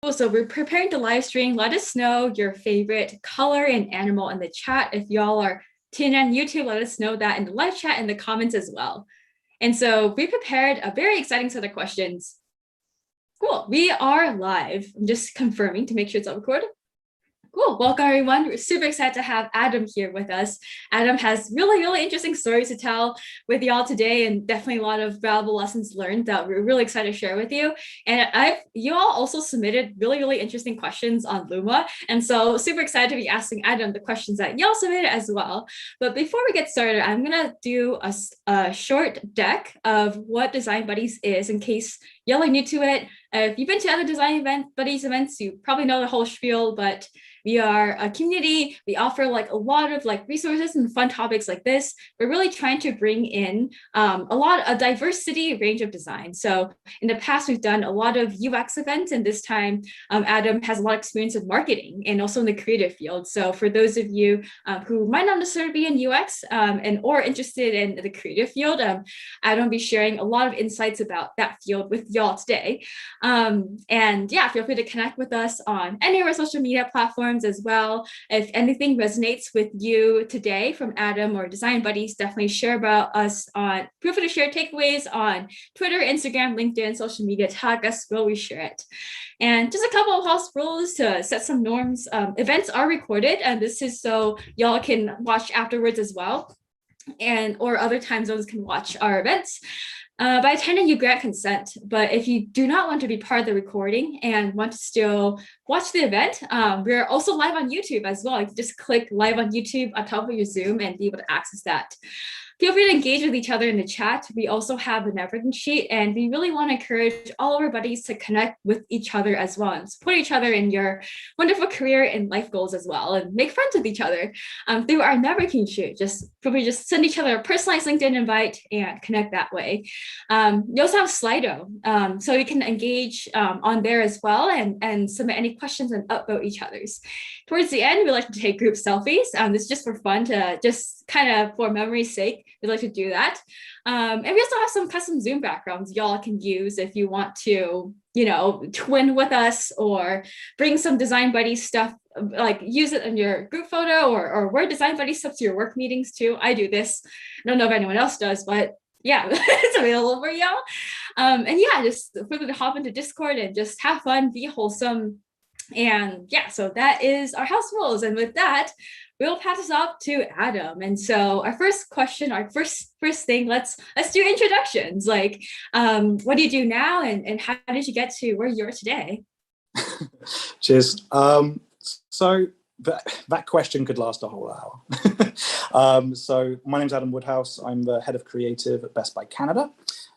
Cool. So we're preparing to live stream. Let us know your favorite color and animal in the chat. If y'all are tuning on YouTube, let us know that in the live chat and the comments as well. And so we prepared a very exciting set of questions. Cool. We are live. I'm just confirming to make sure it's all recorded. Cool. Welcome, everyone. We're super excited to have Adam here with us. Adam has really interesting stories to tell with y'all today, and definitely a lot of valuable lessons learned that we're really excited to share with you. And you all also submitted really interesting questions on Luma, and so super excited to be asking Adam the questions that y'all submitted as well. But before we get started, I'm gonna do a short deck of what Design Buddies is in case y'all are new to it. If you've been to other Design Buddies events, you probably know the whole spiel, but we are a community. We offer like a lot of like resources and fun topics like this. We're really trying to bring in a diversity range of design. So in the past, we've done a lot of UX events, and this time Adam has a lot of experience in marketing and also in the creative field. So for those of you who might not necessarily be in UX or interested in the creative field, Adam will be sharing a lot of insights about that field with y'all today. And yeah, feel free to connect with us on any of our social media platforms as well. If anything resonates with you today from Adam or Design Buddies, definitely share about us feel free to share takeaways on Twitter, Instagram, LinkedIn, social media, tag us while we share it. And just a couple of house rules to set some norms. Events are recorded, and this is so y'all can watch afterwards as well, or other time zones can watch our events. By attending, you grant consent, but if you do not want to be part of the recording and want to still watch the event, we're also live on YouTube as well. You can just click live on YouTube on top of your Zoom and be able to access that. Feel free to engage with each other in the chat. We also have a networking sheet, and we really want to encourage all of our buddies to connect with each other as well and support each other in your wonderful career and life goals as well, and make friends with each other through our networking sheet. Feel free to just send each other a personalized LinkedIn invite and connect that way. You also have Slido, so you can engage on there as well and submit any questions and upvote each other's. Towards the end, we like to take group selfies. This is just for fun, to just kind of for memory's sake. We'd like to do that. And we also have some custom Zoom backgrounds y'all can use if you want to, twin with us or bring some Design Buddy stuff, like use it in your group photo or wear Design Buddy stuff to your work meetings too. I do this. I don't know if anyone else does, but yeah, it's available for y'all. And yeah, just feel free to hop into Discord and just have fun, be wholesome. And yeah, so that is our house rules. And with that, we'll pass this off to Adam. And so our first question, our first thing, let's do introductions. Like, what do you do now, and how did you get to where you are today? Cheers. So that question could last a whole hour. So my name's Adam Woodhouse. I'm the head of creative at Bestbuy Canada.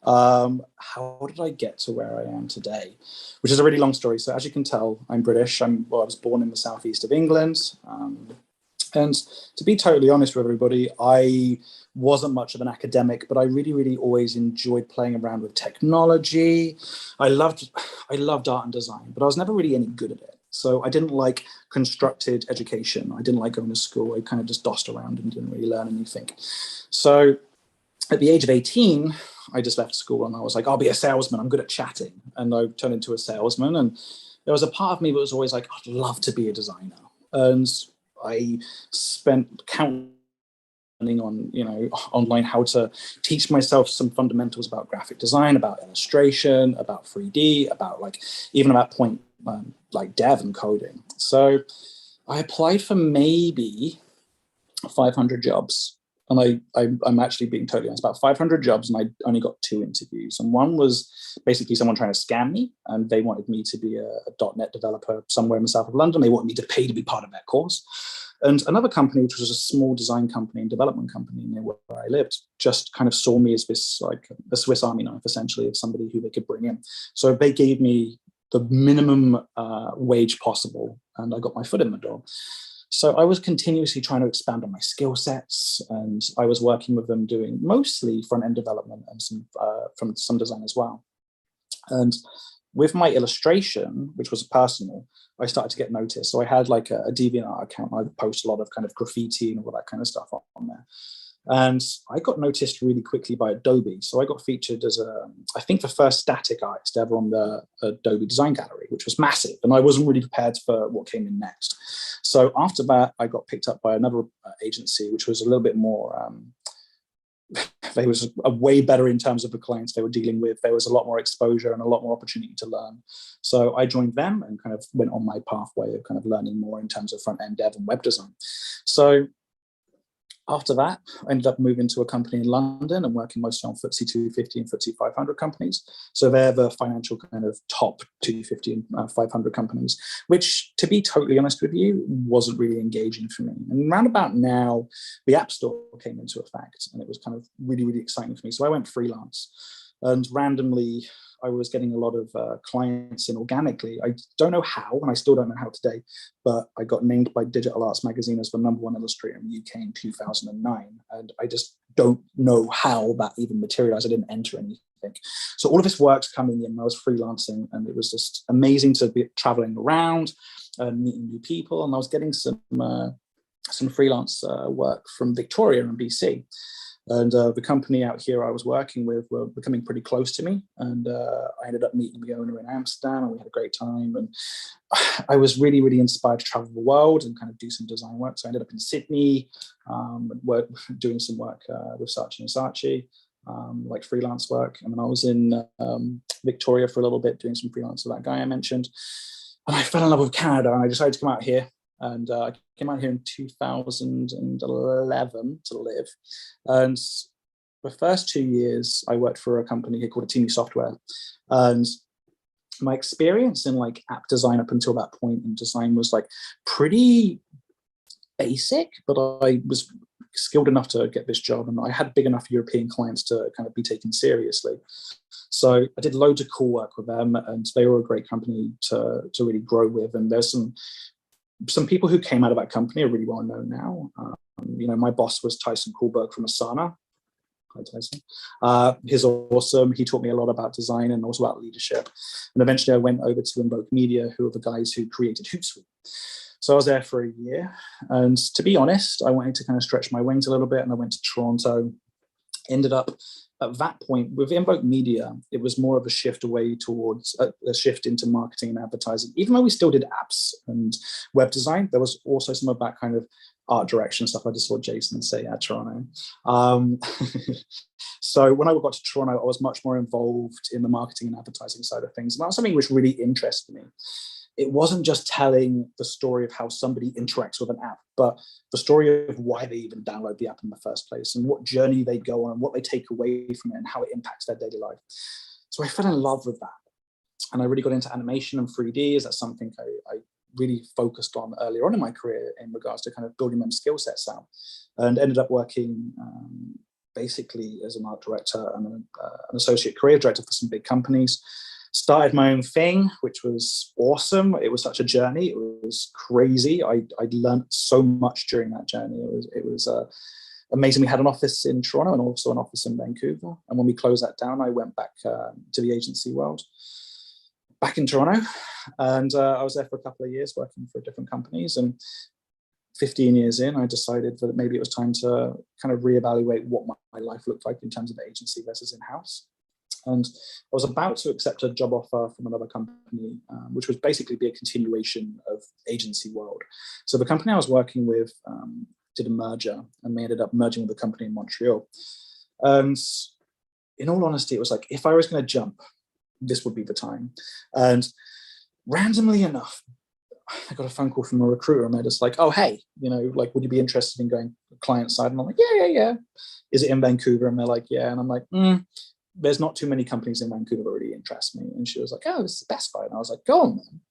How did I get to where I am today? Which is a really long story. So as you can tell, I'm British. I was born in the southeast of England. And to be totally honest with everybody, I wasn't much of an academic, but I really always enjoyed playing around with technology. I loved art and design, but I was never really any good at it. So I didn't like constructed education. I didn't like going to school. I kind of just dossed around and didn't really learn anything. So at the age of 18, I just left school and I was like, I'll be a salesman. I'm good at chatting. And I turned into a salesman. And there was a part of me that was always like, I'd love to be a designer. And I spent countless on, online how to teach myself some fundamentals about graphic design, about illustration, about 3D, even about point dev and coding. So I applied for maybe 500 jobs. And I'm actually being totally honest, about 500 jobs, and I only got 2 interviews. And one was basically someone trying to scam me, and they wanted me to be a .NET developer somewhere in the south of London. They wanted me to pay to be part of that course. And another company, which was a small design company and development company near where I lived, just kind of saw me as this, like a Swiss Army knife, essentially, of somebody who they could bring in. So they gave me the minimum wage possible, and I got my foot in the door. So I was continuously trying to expand on my skill sets, and I was working with them doing mostly front-end development and some design as well. And with my illustration, which was personal, I started to get noticed. So I had like a DeviantArt account. I would post a lot of kind of graffiti and all that kind of stuff on there. And I got noticed really quickly by Adobe. So I got featured as I think the first static artist ever on the Adobe Design Gallery, which was massive. And I wasn't really prepared for what came in next. So after that, I got picked up by another agency, which was a little bit more, they was a way better in terms of the clients they were dealing with. There was a lot more exposure and a lot more opportunity to learn. So I joined them and kind of went on my pathway of kind of learning more in terms of front end dev and web design. So after that, I ended up moving to a company in London and working mostly on FTSE 250 and FTSE 500 companies. So they're the financial kind of top 250 and 500 companies, which, to be totally honest with you, wasn't really engaging for me. And round about now, the App Store came into effect, and it was kind of really, really exciting for me. So I went freelance, and randomly, I was getting a lot of clients in organically. I don't know how, and I still don't know how today, but I got named by Digital Arts magazine as the #1 illustrator in the UK in 2009. And I just don't know how that even materialized. I didn't enter anything. So all of this work's coming in. I was freelancing, and it was just amazing to be traveling around and meeting new people. And I was getting some freelance work from Victoria and BC. And the company out here I was working with were becoming pretty close to me. And I ended up meeting the owner in Amsterdam, and we had a great time. And I was really, really inspired to travel the world and kind of do some design work. So I ended up in Sydney, doing some work with Saatchi and Saatchi, like freelance work. And then I was in Victoria for a little bit doing some freelance with that guy I mentioned. And I fell in love with Canada, and I decided to come out here. And I came out here in 2011 to live. And the first 2 years, I worked for a company here called Atimi Software. And my experience in like app design up until that point in design was like pretty basic, but I was skilled enough to get this job, and I had big enough European clients to kind of be taken seriously. So I did loads of cool work with them, and they were a great company to really grow with. And there's some people who came out of that company are really well known now. My boss was Tyson Kuhlberg from Asana. Hi, Tyson. He's awesome. He taught me a lot about design and also about leadership. And eventually I went over to Invoke Media, who are the guys who created Hootsuite. So I was there for a year. And to be honest, I wanted to kind of stretch my wings a little bit, and I went to Toronto. Ended up at that point with Invoke Media, it was more of a shift away towards a shift into marketing and advertising. Even though we still did apps and web design, there was also some of that kind of art direction stuff. I just saw Jason say at Toronto. So when I got to Toronto, I was much more involved in the marketing and advertising side of things. And that was something which really interested me. It wasn't just telling the story of how somebody interacts with an app, but the story of why they even download the app in the first place, and what journey they go on, and what they take away from it, and how it impacts their daily life. So I fell in love with that. And I really got into animation and 3D. That's something I really focused on earlier on in my career in regards to kind of building them skill sets out, and ended up working basically as an art director and an associate creative director for some big companies. Started my own thing, which was awesome. It was such a journey. It was crazy. I learned so much during that journey. It was amazing. We had an office in Toronto and also an office in Vancouver. And when we closed that down, I went back to the agency world, back in Toronto. And I was there for a couple of years working for different companies. And 15 years in, I decided that maybe it was time to kind of reevaluate what my life looked like in terms of agency versus in-house. And I was about to accept a job offer from another company, which would basically be a continuation of agency world. So the company I was working with did a merger, and they ended up merging with a company in Montreal. And in all honesty, it was like, if I was going to jump, this would be the time. And randomly enough, I got a phone call from a recruiter, and they're just like, oh, hey, like, would you be interested in going client side? And I'm like, yeah. Is it in Vancouver? And they're like, yeah. And I'm like, there's not too many companies in Vancouver that really interest me. And she was like, oh, this is Bestbuy. And I was like, go on then.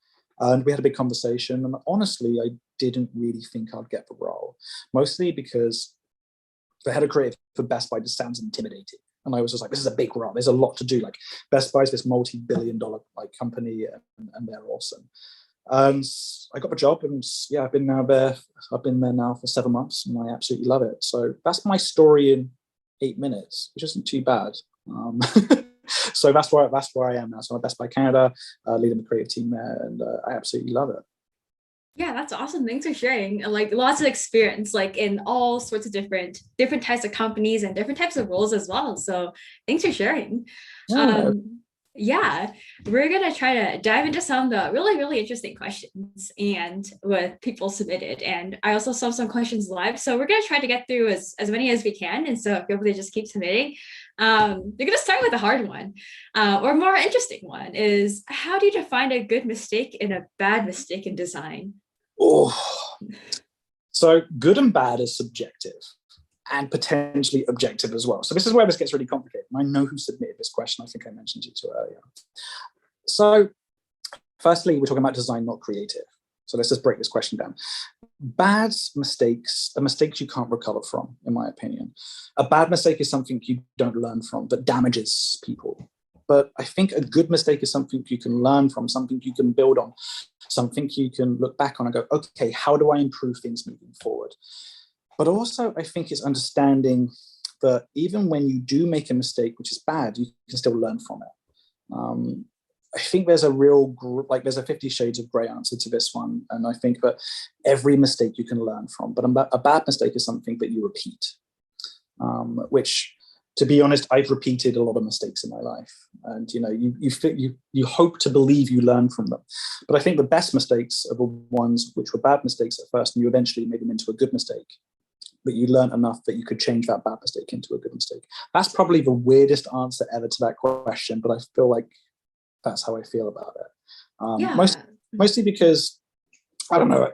And we had a big conversation. And honestly, I didn't really think I'd get the role, mostly because the head of creative for Bestbuy just sounds intimidating. And I was just like, this is a big role. There's a lot to do. Like, Bestbuy is this multi-billion-dollar company, and they're awesome. And I got the job, and yeah, I've been there now for 7 months, and I absolutely love it. So that's my story in 8 minutes, which isn't too bad. So that's where I am now. So I'm at Bestbuy Canada, leading the creative team there, and I absolutely love it. Yeah, that's awesome. Thanks for sharing. Like lots of experience, like in all sorts of different types of companies and different types of roles as well. So thanks for sharing. No, no. Um, yeah, we're gonna try to dive into some of the really interesting questions and what people submitted. And I also saw some questions live, so we're gonna try to get through as many as we can. And so feel free to just keep submitting. We're gonna start with a hard one, or more interesting one. Is how do you define a good mistake and a bad mistake in design? Oh, so good and bad is subjective and potentially objective as well. So this is where this gets really complicated. And I know who submitted this question. I think I mentioned it to earlier. So firstly, we're talking about design, not creative. So let's just break this question down. Bad mistakes are mistakes you can't recover from, in my opinion. A bad mistake is something you don't learn from that damages people. But I think a good mistake is something you can learn from, something you can build on, something you can look back on and go, okay, how do I improve things moving forward? But also, I think it's understanding that even when you do make a mistake, which is bad, you can still learn from it. I think there's a real, like there's a 50 shades of gray answer to this one. And I think that every mistake you can learn from, but a bad mistake is something that you repeat, which, to be honest, I've repeated a lot of mistakes in my life. And, you hope to believe you learn from them. But I think the best mistakes are the ones which were bad mistakes at first, and you eventually made them into a good mistake. But you learn enough that you could change that bad mistake into a good mistake. That's probably the weirdest answer ever to that question, but I feel like that's how I feel about it. Yeah. Mostly because, I don't know,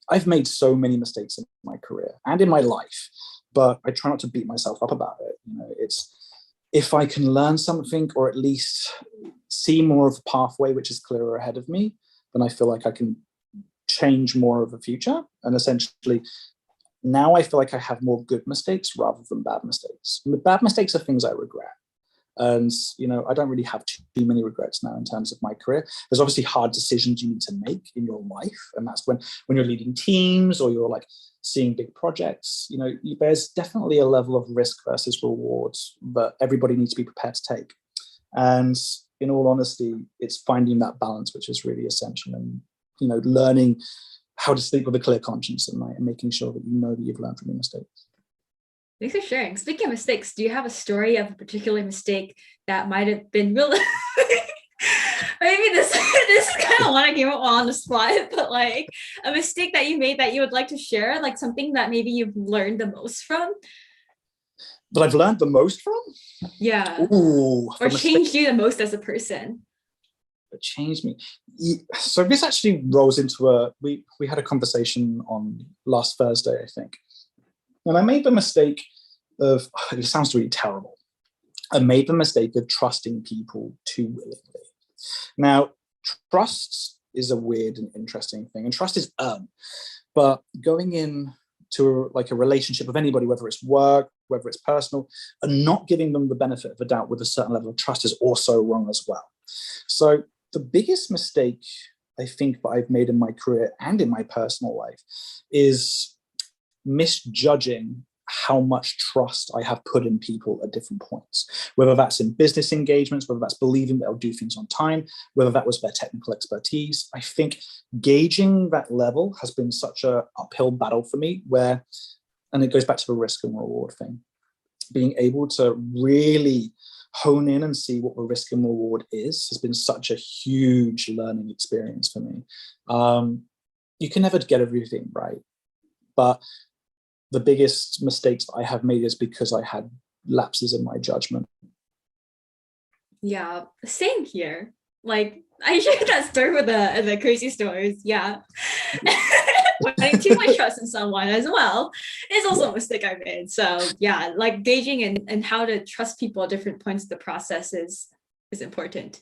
I've made so many mistakes in my career and in my life, but I try not to beat myself up about it. It's, if I can learn something or at least see more of a pathway which is clearer ahead of me, then I feel like I can change more of the future. And essentially, now I feel like I have more good mistakes rather than bad mistakes. And the bad mistakes are things I regret. And, I don't really have too many regrets now in terms of my career. There's obviously hard decisions you need to make in your life. And that's when you're leading teams or you're like seeing big projects, there's definitely a level of risk versus rewards that everybody needs to be prepared to take. And in all honesty, it's finding that balance, which is really essential. And, learning how to sleep with a clear conscience at night and making sure that you know that you've learned from your mistakes. Thanks for sharing. Speaking of mistakes, do you have a story of a particular mistake that might have been really maybe this is kind of one I came up on the spot, but like a mistake that you made that you would like to share, like something that maybe you've learned the most from? That I've learned the most from? Yeah. Ooh, Or changed you the most as a person? That changed me. So this actually rolls into we had a conversation on last Thursday, I think. And I made the mistake of, it sounds really terrible. I made the mistake of trusting people too willingly. Now, trust is a weird and interesting thing, and trust is earned. But going in to a relationship with anybody, whether it's work, whether it's personal, and not giving them the benefit of the doubt with a certain level of trust is also wrong as well. So the biggest mistake I think that I've made in my career and in my personal life is misjudging how much trust I have put in people at different points, whether that's in business engagements, whether that's believing they'll do things on time, whether that was their technical expertise. I think gauging that level has been such an uphill battle for me and it goes back to the risk and reward thing, being able to really hone in and see what the risk and reward is has been such a huge learning experience for me. You can never get everything right, but the biggest mistakes I have made is because I had lapses in my judgment. Yeah, same here. Like I shared that story with the crazy stories. Yeah. Putting too much trust in someone as well is also a mistake I made. So yeah, like gauging and how to trust people at different points of the process is important.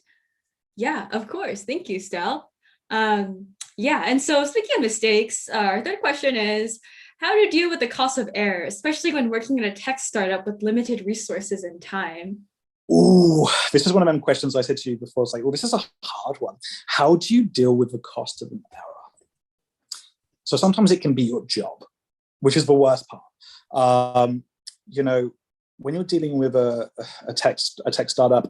Yeah, of course. Thank you, Stel. Yeah, and so speaking of mistakes, our third question is how to deal with the cost of error, especially when working in a tech startup with limited resources and time. Ooh, this is one of them questions I said to you before. It's like, well, this is a hard one. How do you deal with the cost of an error? So sometimes it can be your job, which is the worst part. When you're dealing with a tech startup,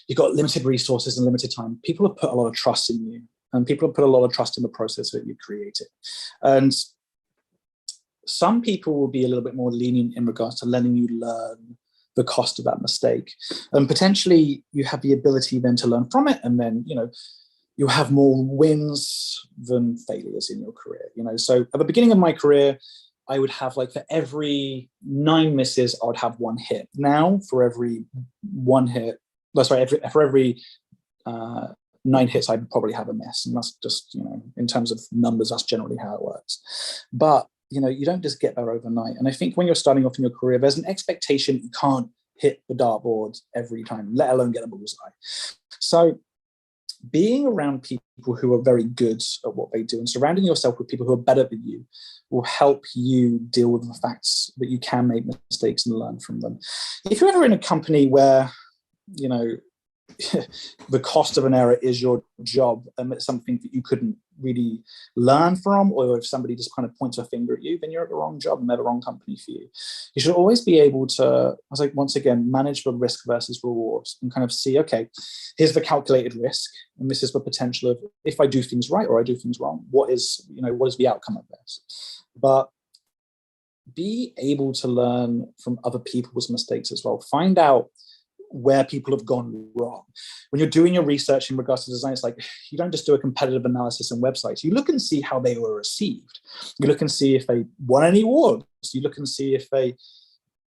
you've got limited resources and limited time. People have put a lot of trust in you. and people have put a lot of trust in the process that you created. And some people will be a little bit more lenient in regards to letting you learn the cost of that mistake. And potentially you have the ability then to learn from it, and then, you have more wins than failures in your career. So at the beginning of my career, I would have, like, for every 9 misses, I would have 1 hit. Now, for every 1 hit, for every 9 hits, I'd probably have a miss. And that's just, in terms of numbers, that's generally how it works. But, you don't just get there overnight. And I think when you're starting off in your career, there's an expectation you can't hit the dartboard every time, let alone get a bullseye. So being around people who are very good at what they do and surrounding yourself with people who are better than you will help you deal with the facts that you can make mistakes and learn from them. If you're ever in a company where, the cost of an error is your job, and it's something that you couldn't really learn from, or if somebody just kind of points a finger at you, then you're at the wrong job and they're the wrong company for you. You should always be able to, once again, manage the risk versus rewards and kind of see, okay, here's the calculated risk, and this is the potential of, if I do things right or I do things wrong, what is the outcome of this? But be able to learn from other people's mistakes as well. Find out where people have gone wrong. When you're doing your research in regards to design, it's like, you don't just do a competitive analysis on websites. You look and see how they were received. You look and see if they won any awards. You look and see if they,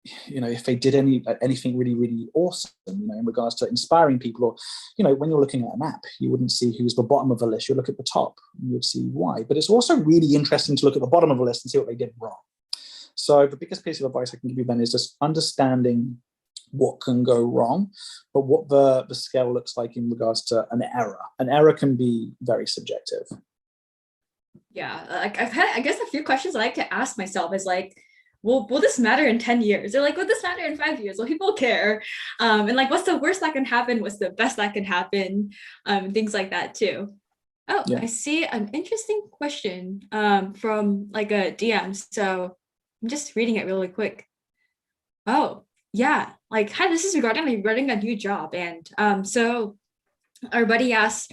if they did anything really, really awesome, in regards to inspiring people. Or, when you're looking at an app, you wouldn't see who's the bottom of the list. You look at the top and you'd see why. But it's also really interesting to look at the bottom of the list and see what they did wrong. So the biggest piece of advice I can give you then is just understanding what can go wrong, but what the scale looks like in regards to an error. An error can be very subjective. Yeah, like I've had, I guess, a few questions I like to ask myself is like, will this matter in 10 years? Or like, will this matter in 5 years? Will people care? And like, what's the worst that can happen? What's the best that can happen? Things like that too. Oh, yeah. I see an interesting question from like a DM. So I'm just reading it really quick. Oh, yeah, like, hi, this is regarding like running a new job. And so our buddy asked,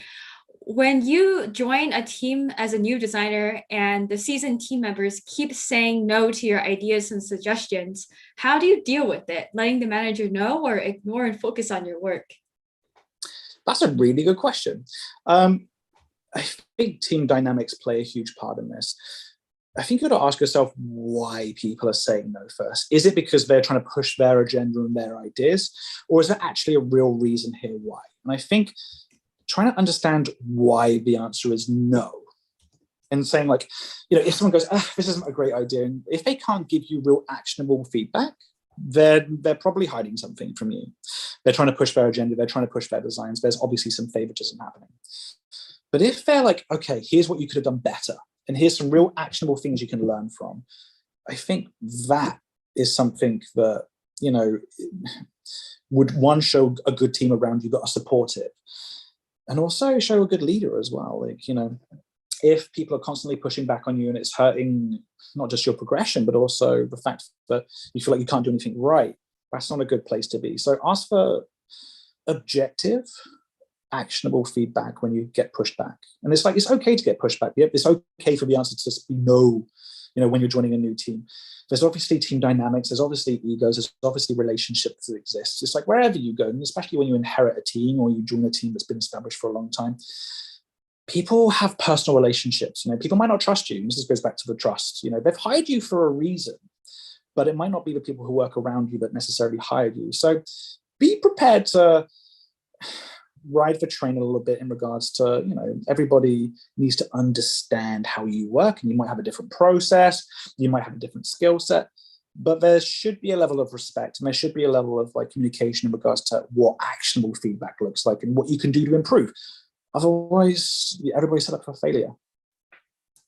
when you join a team as a new designer and the seasoned team members keep saying no to your ideas and suggestions, how do you deal with it? Letting the manager know, or ignore and focus on your work? That's a really good question. I think team dynamics play a huge part in this. I think you got to ask yourself why people are saying no first. Is it because they're trying to push their agenda and their ideas? Or is there actually a real reason here why? And I think trying to understand why the answer is no. And saying, like, if someone goes, this isn't a great idea, and if they can't give you real actionable feedback, they're probably hiding something from you. They're trying to push their agenda. They're trying to push their designs. There's obviously some favoritism happening. But if they're like, okay, here's what you could have done better, and here's some real actionable things you can learn from, I think that is something that, would, one, show a good team around you that are supportive, and also show a good leader as well. Like, if people are constantly pushing back on you and it's hurting not just your progression, but also the fact that you feel like you can't do anything right, that's not a good place to be. So ask for objective, actionable feedback when you get pushed back. And it's like, it's okay to get pushed back. It's okay for the answer to just be no, when you're joining a new team. There's obviously team dynamics, there's obviously egos, there's obviously relationships that exist. It's like wherever you go, and especially when you inherit a team or you join a team that's been established for a long time, people have personal relationships. People might not trust you. This goes back to the trust. They've hired you for a reason, but it might not be the people who work around you that necessarily hired you. So be prepared to ride the train a little bit in regards to, everybody needs to understand how you work, and you might have a different process, you might have a different skill set, but there should be a level of respect, and there should be a level of like communication in regards to what actionable feedback looks like and what you can do to improve. Otherwise, everybody's set up for failure.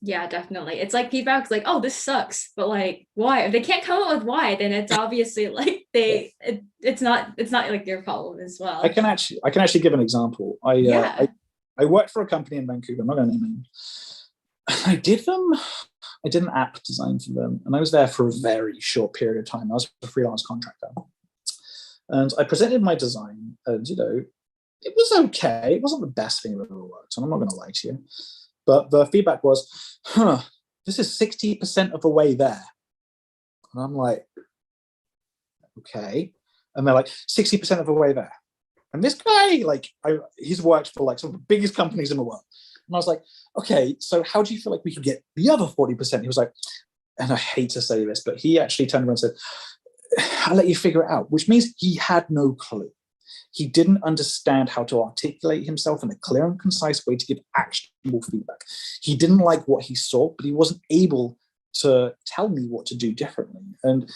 Yeah, definitely. It's like feedback's like, oh, this sucks, but like, why? If they can't come up with why, then it's obviously like it's not like their problem as well. I can actually give an example. I worked for a company in Vancouver. I'm not going to name them. I did an app design for them, and I was there for a very short period of time. I was a freelance contractor, and I presented my design, and it was okay. It wasn't the best thing I've ever worked on. I'm not going to lie to you. But the feedback was, this is 60% of the way there. And I'm like, okay. And they're like, 60% of the way there. And this guy, like, he's worked for like some of the biggest companies in the world. And I was like, okay, so how do you feel like we could get the other 40%? He was like, and I hate to say this, but he actually turned around and said, I'll let you figure it out, which means he had no clue. He didn't understand how to articulate himself in a clear and concise way to give actionable feedback. He didn't like what he saw, but he wasn't able to tell me what to do differently. And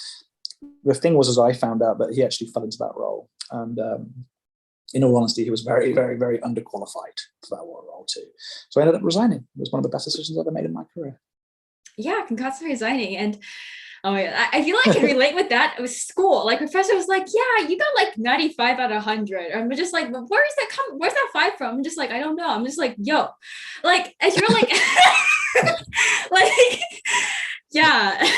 the thing was, as I found out that he actually fell into that role. And in all honesty, he was very, very, very underqualified for that role too. So I ended up resigning. It was one of the best decisions I've ever made in my career. Yeah, congrats for resigning. And oh my God, I feel like I can relate with that. It was school. Like professor was like, yeah, you got like 95 out of 100. I'm just like, well, where's that 5 from? I'm just like, I don't know. I'm just like, yo, like, as you're like, like, yeah.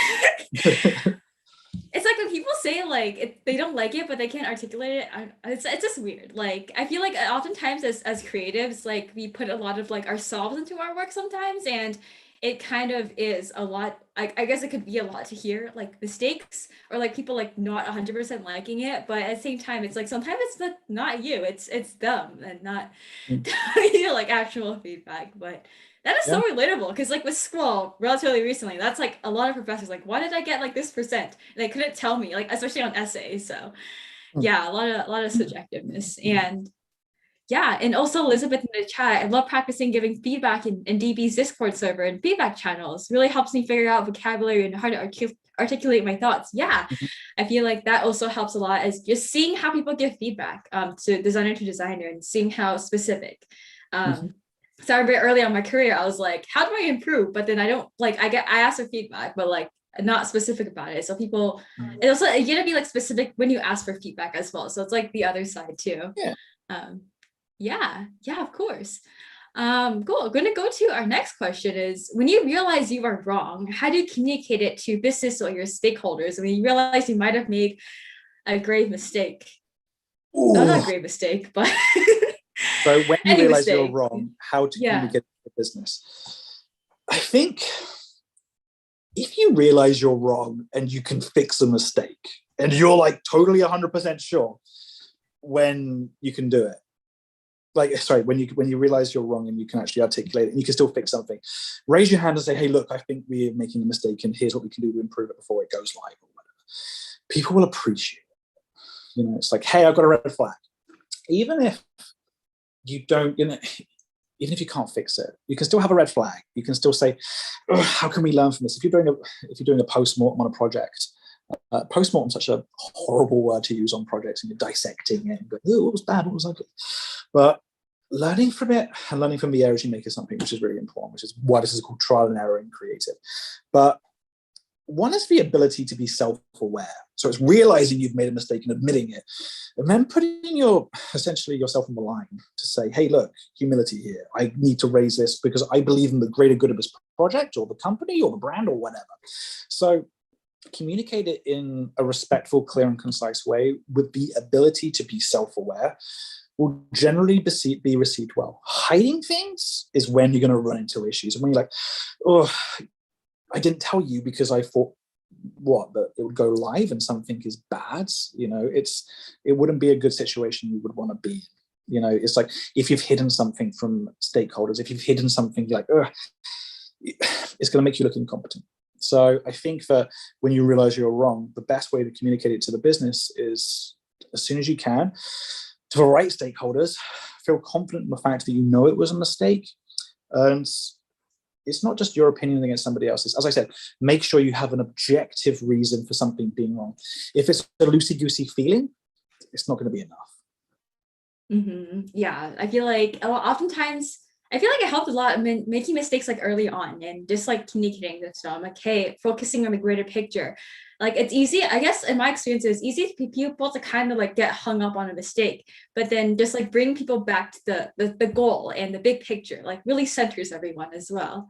It's like when people say like they don't like it, but they can't articulate it. It's just weird. Like I feel like oftentimes as creatives, like we put a lot of like ourselves into our work sometimes, and it kind of is a lot. I guess it could be a lot to hear, like mistakes or like people like not 100% liking it, but at the same time, it's like sometimes it's not you, it's them, and not like actual feedback. But that is so relatable because like with school relatively recently, that's like a lot of professors like, why did I get like this percent? And they couldn't tell me, like especially on essays. So yeah, a lot of subjectiveness. And yeah, and also Elizabeth in the chat, I love practicing giving feedback in DB's Discord server and feedback channels. Really helps me figure out vocabulary and how to articulate my thoughts. Yeah, I feel like that also helps a lot, as just seeing how people give feedback to designer and seeing how specific. So a bit early on my career, I was like, how do I improve? But then I don't like, I ask for feedback, but like not specific about it. So people, and also you gotta be like specific when you ask for feedback as well. So it's like the other side too. Yeah, of course. Cool. I'm going to go to our next question is, when you realize you are wrong, how do you communicate it to business or your stakeholders when you realize you might have made a grave mistake? Ooh. No, not a grave mistake, but so when you realize you're wrong, how to communicate to business? I think if you realize you're wrong and you can fix a mistake and you're like totally 100% sure when you can do it, like, sorry, when you realize you're wrong and you can actually articulate it and you can still fix something, raise your hand and say, hey, look, I think we're making a mistake and here's what we can do to improve it before it goes live or whatever. People will appreciate it. You know, it's like, hey, I've got a red flag. Even if you don't, you know, even if you can't fix it, you can still have a red flag. You can still say, oh, how can we learn from this? If you're doing a post-mortem on a project, post-mortem is such a horrible word to use on projects, and you're dissecting it and going, oh, what was bad, what was ugly? But learning from it and learning from the errors you make is something which is really important, which is why this is called trial and error in creative. But one is the ability to be self-aware. So it's realizing you've made a mistake and admitting it, and then putting essentially yourself on the line to say, hey, look, humility here. I need to raise this because I believe in the greater good of this project or the company or the brand or whatever. So communicate it in a respectful, clear, and concise way with the ability to be self-aware will generally be received well. Hiding things is when you're going to run into issues. And when you're like, oh, I didn't tell you because I thought that it would go live and something is bad, you know, it wouldn't be a good situation you would want to be in. You know, it's like if you've hidden something from stakeholders, if you've hidden something, you're like, it's going to make you look incompetent. So I think that when you realize you're wrong, the best way to communicate it to the business is, as soon as you can, to the right stakeholders, feel confident in the fact that you know it was a mistake. And it's not just your opinion against somebody else's. As I said, make sure you have an objective reason for something being wrong. If it's a loosey-goosey feeling, it's not going to be enough. Yeah, I feel like oftentimes, I feel like it helped a lot making mistakes like early on and just like communicating this. So I'm like, hey, focusing on the greater picture. Like it's easy, I guess in my experience, it's easy for people to kind of like get hung up on a mistake, but then just like bring people back to the goal and the big picture, like really centers everyone as well.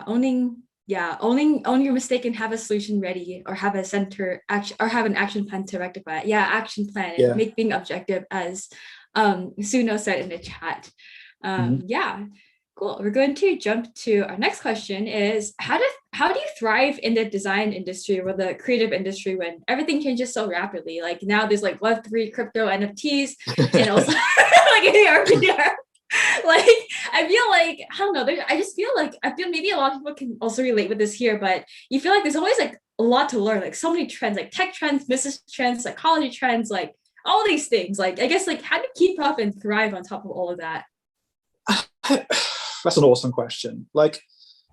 Owning your mistake and have a solution ready, or have an action plan to rectify it. Action plan and make being objective as Suno said in the chat. Mhm. Yeah, cool. We're going to jump to our next question is how do you thrive in the design industry or the creative industry when everything changes so rapidly? Like now there's like Web3, crypto, NFTs, and also like AR/VR. Like I feel like I don't know. I just feel like I feel maybe a lot of people can also relate with this here, but you feel like there's always like a lot to learn, like so many trends, like tech trends, business trends, psychology trends, like all these things. Like I guess like how do you keep up and thrive on top of all of that? That's an awesome question. Like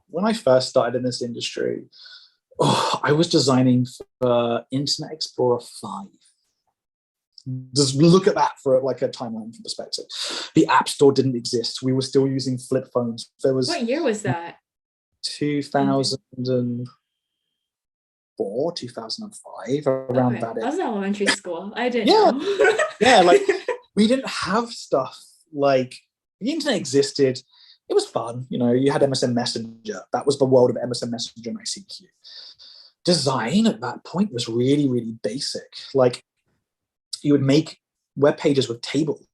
when I first started in this industry, I was designing for Internet Explorer 5. Just look at that for like a timeline perspective. The App Store didn't exist. We were still using flip phones. There was What year was that? 2004, 2005, around Okay, that I age. was in elementary school. I didn't Yeah, know. yeah. Like we didn't have stuff like the internet existed. It was fun, you had MSN Messenger. That was the world of MSN Messenger and ICQ. Design at that point was really, really basic. Like you would make web pages with tables.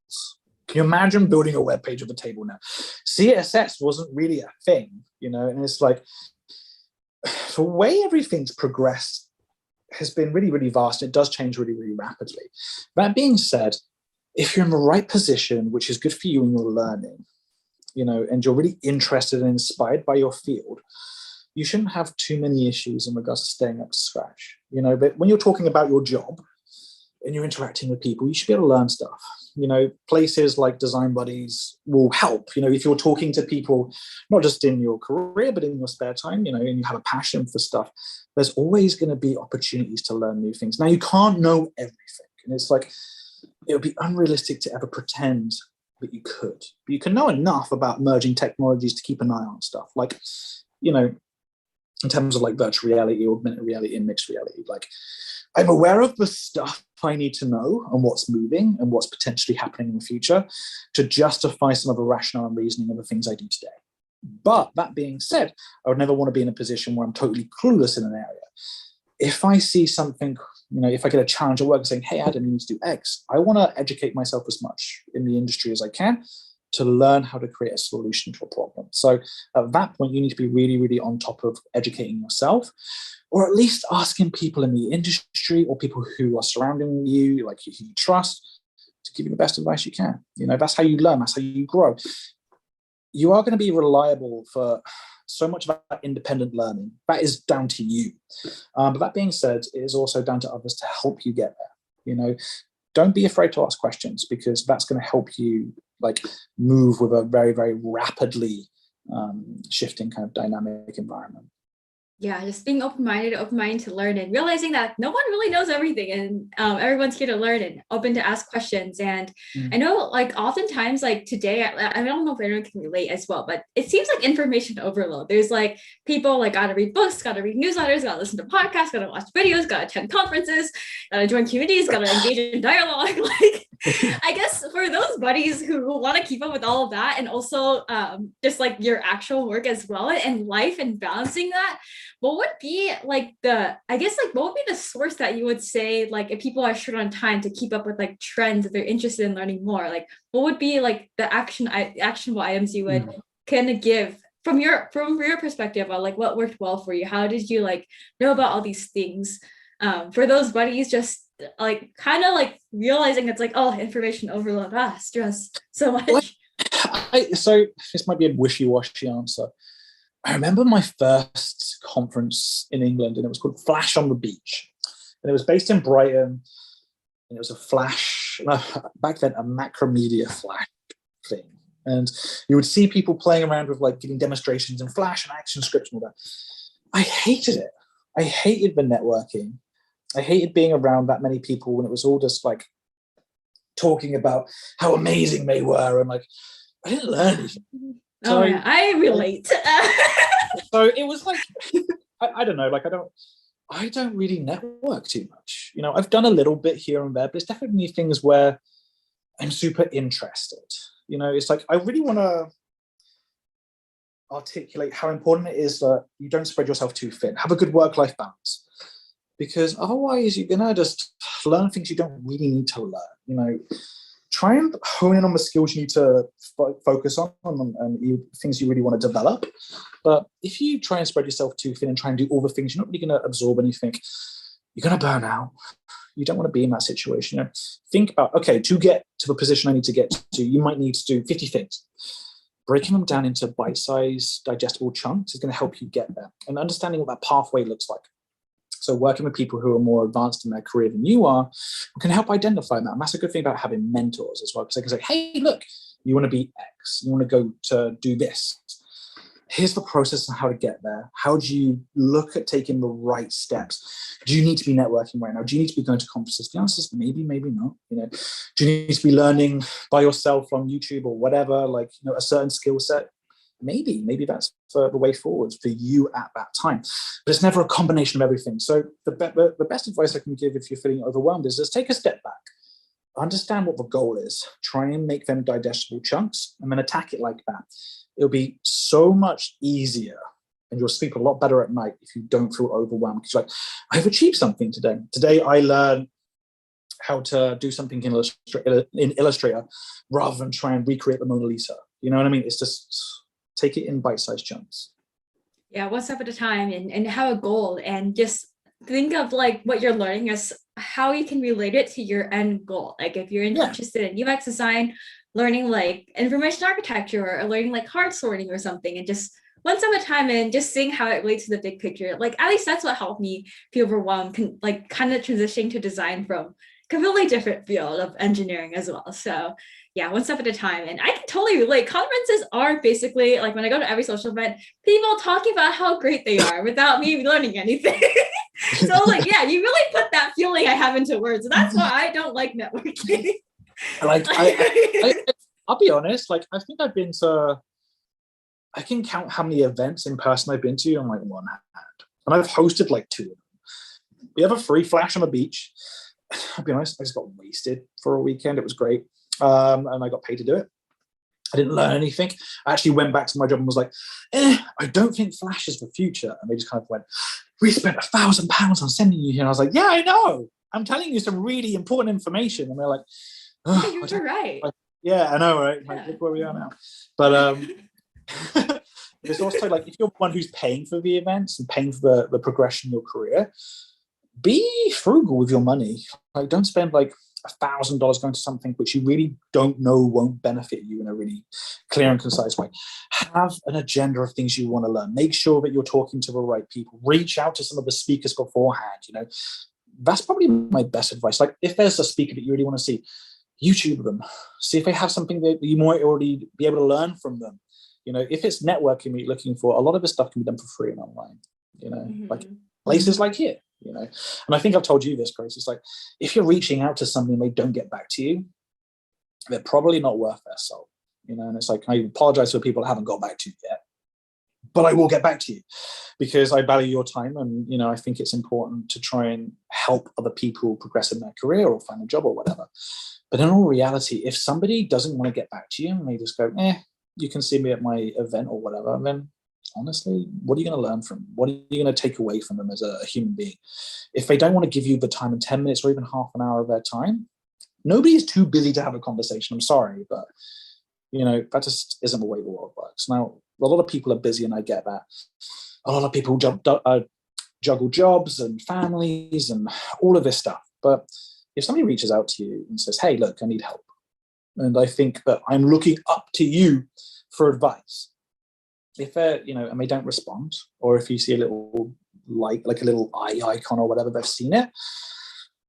Can you imagine building a web page with a table now? CSS wasn't really a thing, and it's like the way everything's progressed has been really, really vast. It does change really, really rapidly. That being said, if you're in the right position, which is good for you and you're learning, and you're really interested and inspired by your field, you shouldn't have too many issues in regards to staying up to scratch. But when you're talking about your job and you're interacting with people, you should be able to learn stuff. Places like Design Buddies will help. If you're talking to people, not just in your career, but in your spare time, and you have a passion for stuff, there's always going to be opportunities to learn new things. Now, you can't know everything. And it's like, it would be unrealistic to ever pretend that you could. But you can know enough about merging technologies to keep an eye on stuff. Like, in terms of like virtual reality, augmented reality, and mixed reality, like I'm aware of the stuff I need to know and what's moving and what's potentially happening in the future to justify some of the rationale and reasoning of the things I do today. But that being said, I would never want to be in a position where I'm totally clueless in an area. If I see something, if I get a challenge at work saying, hey, Adam, you need to do X, I want to educate myself as much in the industry as I can to learn how to create a solution to a problem. So at that point, you need to be really, really on top of educating yourself, or at least asking people in the industry or people who are surrounding you, like who you trust, to give you the best advice you can. That's how you learn. That's how you grow. You are going to be reliable for so much of that independent learning. That is down to you. But that being said, it is also down to others to help you get there. Don't be afraid to ask questions, because that's going to help you like move with a very, very rapidly shifting kind of dynamic environment. Yeah, just being open-minded to learn, and realizing that no one really knows everything, and everyone's here to learn and open to ask questions. And I know like oftentimes like today, I don't know if anyone can relate as well, but it seems like information overload. There's like people like gotta read books, gotta read newsletters, gotta listen to podcasts, gotta watch videos, gotta attend conferences, gotta join communities, gotta engage in dialogue. Like I guess for those buddies who want to keep up with all of that, and also just like your actual work as well and life and balancing that, what would be like what would be the source that you would say, like if people are short on time to keep up with like trends, if they're interested in learning more, like what would be like the actionable items you would kind of give from your perspective on like what worked well for you? How did you like know about all these things for those buddies just like kind of like realizing it's like, oh, information overload, stress so much? So this might be a wishy-washy answer. I remember my first conference in England, and it was called Flash on the Beach. And it was based in Brighton, and it was a Flash, back then, a Macromedia Flash thing. And you would see people playing around with like giving demonstrations in Flash and action scripts and all that. I hated it. I hated the networking. I hated being around that many people when it was all just like talking about how amazing they were, and like I didn't learn anything. So, yeah, I relate. So it was like I don't know, like I don't really network too much. I've done a little bit here and there, but it's definitely things where I'm super interested. It's like I really want to articulate how important it is that you don't spread yourself too thin. Have a good work-life balance, because otherwise you're gonna just learn things you don't really need to learn. try and hone in on the skills you need to focus on and things you really want to develop. But if you try and spread yourself too thin and try and do all the things, you're not really going to absorb anything. You're going to burn out. You don't want to be in that situation. You know? Think about, okay, to get to the position I need to get to, you might need to do 50 things. Breaking them down into bite-sized, digestible chunks is going to help you get there. And understanding what that pathway looks like. So working with people who are more advanced in their career than you are can help identify that. And that's a good thing about having mentors as well, because they can say, hey, look, you want to be X, you want to go to do this. Here's the process on how to get there. How do you look at taking the right steps? Do you need to be networking right now? Do you need to be going to conferences? The answer is maybe, maybe not. You know, do you need to be learning by yourself on YouTube or whatever, like, you know, a certain skill set? Maybe that's the way forward for you at that time. But it's never a combination of everything. So the best advice I can give if you're feeling overwhelmed is just take a step back. Understand what the goal is. Try and make them digestible chunks and then attack it like that. It'll be so much easier and you'll sleep a lot better at night if you don't feel overwhelmed. Because like, I've achieved something today. Today I learned how to do something in Illustrator rather than try and recreate the Mona Lisa. You know what I mean? It's just take it in bite-sized chunks. Yeah, one step at a time, and have a goal, and just think of like what you're learning as how you can relate it to your end goal. Like if you're interested in UX design, learning like information architecture, or learning like hard sorting or something, and just one step at a time and just seeing how it relates to the big picture. Like at least that's what helped me feel overwhelmed, like kind of transitioning to design from completely different field of engineering as well. So yeah, one step at a time. And I can totally relate. Conferences are basically like when I go to every social event, people talking about how great they are without me learning anything. So like, yeah, you really put that feeling I have into words. And that's why I don't like networking. Like I'll be honest, like I think I've been to, I can count how many events in person I've been to on like one hand. And I've hosted like 2 of them. We have a free flash on the beach. I'll be honest, I just got wasted for a weekend. It was great. And I got paid to do it. I didn't learn anything. I actually went back to my job and was like, I don't think Flash is the future. And they just kind of went, we spent £1,000 on sending you here. And I was like, yeah, I know. I'm telling you some really important information. And they're like, oh, you're right. Yeah, I know, right? Like, look where we are now. But it's also like, if you're one who's paying for the events and paying for the progression of your career, be frugal with your money. Like, don't spend like $1,000 going to something which you really don't know won't benefit you in a really clear and concise way. Have an agenda of things you want to learn. Make sure that you're talking to the right people. Reach out to some of the speakers beforehand. You know, that's probably my best advice. Like, if there's a speaker that you really want to see, YouTube them. See if they have something that you might already be able to learn from them. You know, if it's networking that you're looking for, a lot of this stuff can be done for free and online. You know, like places like here. You know, and I think I've told you this, Grace. It's like, if you're reaching out to somebody and they don't get back to you, they're probably not worth their salt. You know, and it's like, I apologize for people I haven't got back to yet, but I will get back to you because I value your time. And, you know, I think it's important to try and help other people progress in their career or find a job or whatever. But in all reality, if somebody doesn't want to get back to you and they just go, you can see me at my event or whatever, then honestly, what are you going to learn from them? What are you going to take away from them as a human being? If they don't want to give you the time in 10 minutes or even half an hour of their time, nobody is too busy to have a conversation. I'm sorry, but, you know, that just isn't the way the world works. Now, a lot of people are busy, and I get that. A lot of people juggle jobs and families and all of this stuff. But if somebody reaches out to you and says, hey, look, I need help, and I think that I'm looking up to you for advice, if they're, you know, and they don't respond, or if you see a little like a little eye icon or whatever, they've seen it,